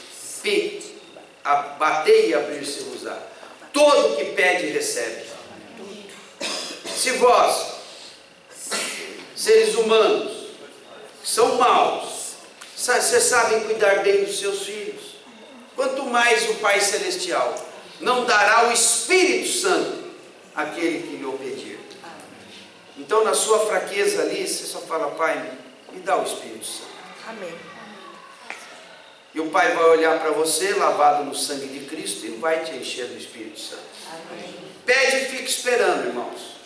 batei e abrir-se-vos-á. Todo que pede recebe. Se vós, seres humanos, que são maus, vocês sabem cuidar bem dos seus filhos, quanto mais o Pai Celestial não dará o Espírito Santo àquele que lhe o pedir. Então, na sua fraqueza ali, você só fala: Pai, me dá o Espírito Santo. Amém. E o Pai vai olhar para você, lavado no sangue de Cristo, e vai te encher do Espírito Santo. Amém. Pede e fique esperando, irmãos.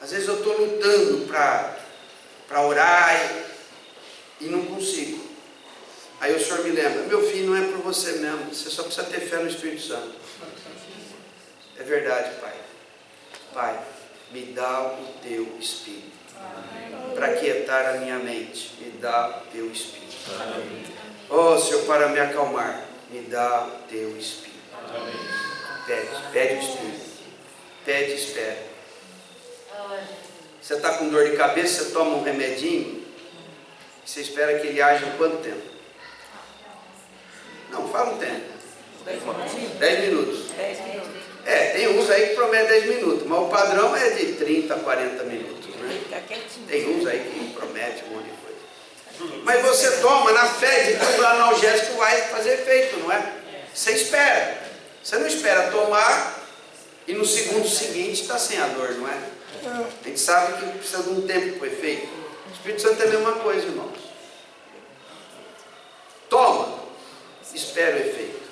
Às vezes eu estou lutando para orar e não consigo. Aí o Senhor me lembra: meu filho, não é por você mesmo, você só precisa ter fé no Espírito Santo. É verdade, Pai. Pai, me dá o teu Espírito, para quietar a minha mente, me dá o teu Espírito. Oh Senhor, para me acalmar, me dá o teu Espírito. Pede o Espírito, pede e espera. Você está com dor de cabeça, você toma um remedinho, você espera que ele haja em quanto tempo? Não, fala um tempo. 10 minutos. 10 minutos. 10 minutos. Tem uns aí que prometem 10 minutos, mas o padrão é de 30 a 40 minutos, né? Fica quietinho. Tem uns aí que prometem um monte de coisa. Mas você toma na fé de que o analgésico vai fazer efeito, não é? Você espera. Você não espera tomar e no segundo seguinte está sem a dor, não é? A gente sabe que precisa de um tempo para o efeito. O Espírito Santo é a mesma coisa, irmãos. Toma, espera o efeito.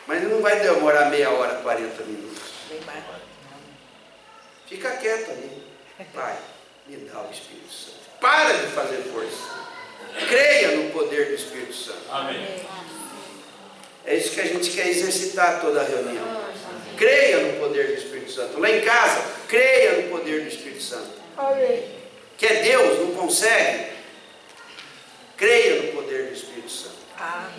Mas não vai demorar meia hora, 40 minutos. Bem mais rápido. Fica quieto ali. Pai, me dá o Espírito Santo. Para de fazer força. Creia no poder do Espírito Santo. Amém. É isso que a gente quer exercitar toda a reunião. Creia no poder do Espírito Santo. Lá em casa, creia no poder do Espírito Santo. Quer Deus, não consegue? Creia no poder do Espírito Santo.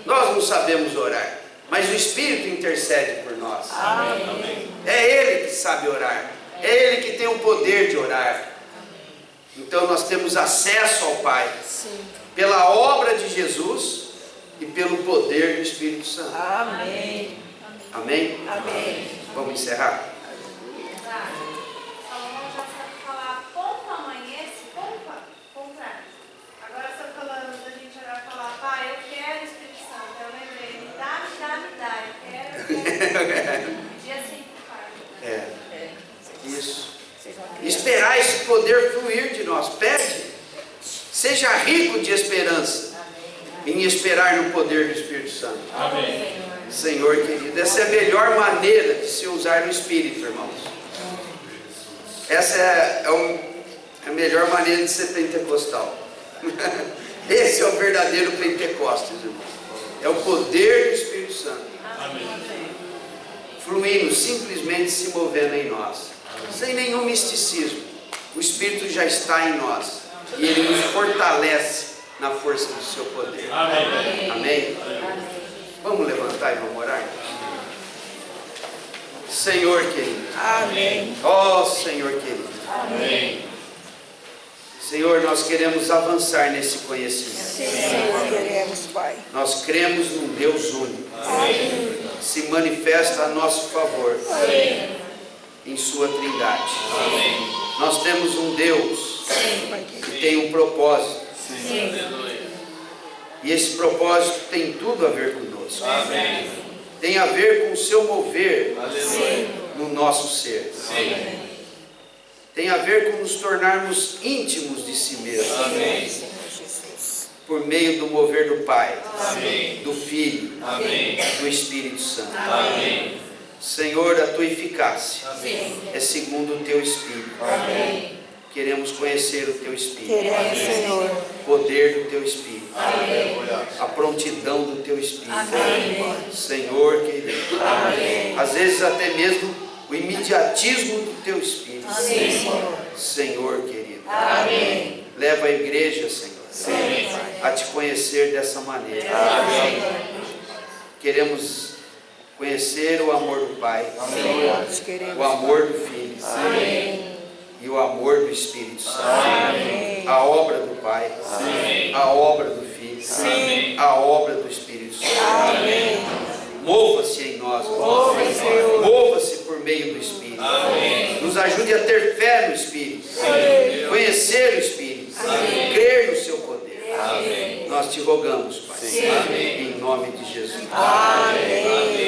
Nós não sabemos orar, mas o Espírito intercede por nós. Amém. É Ele que sabe orar. É Ele que tem o poder de orar. Então nós temos acesso ao Pai. Sim. Pela obra de Jesus e pelo poder do Espírito Santo. Amém. Amém? Amém. Vamos encerrar? Salomão já sabe falar: pompa amanhece, pompa, comprar. Agora só falando da gente orar e falar: Pai, eu quero o Espírito Santo. Eu lembrei: me dá, eu quero. E assim, Pai. Isso. Vocês vão criar. Esperar esse poder fluir de nós. Pede. Seja rico de esperança em esperar no poder do Espírito Santo. Amém. Senhor querido, essa é a melhor maneira de se usar o Espírito, irmãos. Essa é a melhor maneira de ser pentecostal. Esse é o verdadeiro Pentecostes, irmão. É o poder do Espírito Santo. Fluindo, simplesmente se movendo em nós. Sem nenhum misticismo. O Espírito já está em nós. E Ele nos fortalece na força do seu poder. Amém? Amém? Vamos levantar e vamos orar? Senhor querido. Amém. Ó Senhor querido. Amém. Senhor, nós queremos avançar nesse conhecimento. Sim, Senhor, queremos, Pai. Nós cremos num Deus único. Amém. Se manifesta a nosso favor. Amém. Em sua trindade. Amém. Nós temos um Deus que tem um propósito. Aleluia. E esse propósito tem tudo a ver conosco. Amém. Tem a ver com o seu mover Aleluia. no nosso ser. Sim. Tem a ver com nos tornarmos íntimos de si mesmo. Amém. Por meio do mover do Pai, Amém. do Filho, Amém. do Espírito Santo. Amém. Senhor, a tua eficácia Amém. é segundo o teu Espírito. Amém. Queremos conhecer o teu Espírito. Queremos, Senhor. O poder do teu Espírito. Amém. A prontidão do teu Espírito. Amém. Senhor querido. Amém. Às vezes até mesmo o imediatismo do teu Espírito. Amém, Senhor. Senhor querido. Amém. Leva a igreja, Senhor, Sim, Pai. a te conhecer dessa maneira. Amém. Queremos conhecer o amor do Pai, Nós queremos, o amor do Filho Amém. e o amor do Espírito Santo. Amém. A obra do Pai, Amém. a obra do Filho, Sim. a obra do Espírito Santo. Amém. Mova-se em nós, Mova, Senhor. mova-se por meio do Espírito. Amém. Nos ajude a ter fé no Espírito, conhecer o Espírito, crer no seu poder. Amém. Nós te rogamos, Pai, Amém. em nome de Jesus. Amém.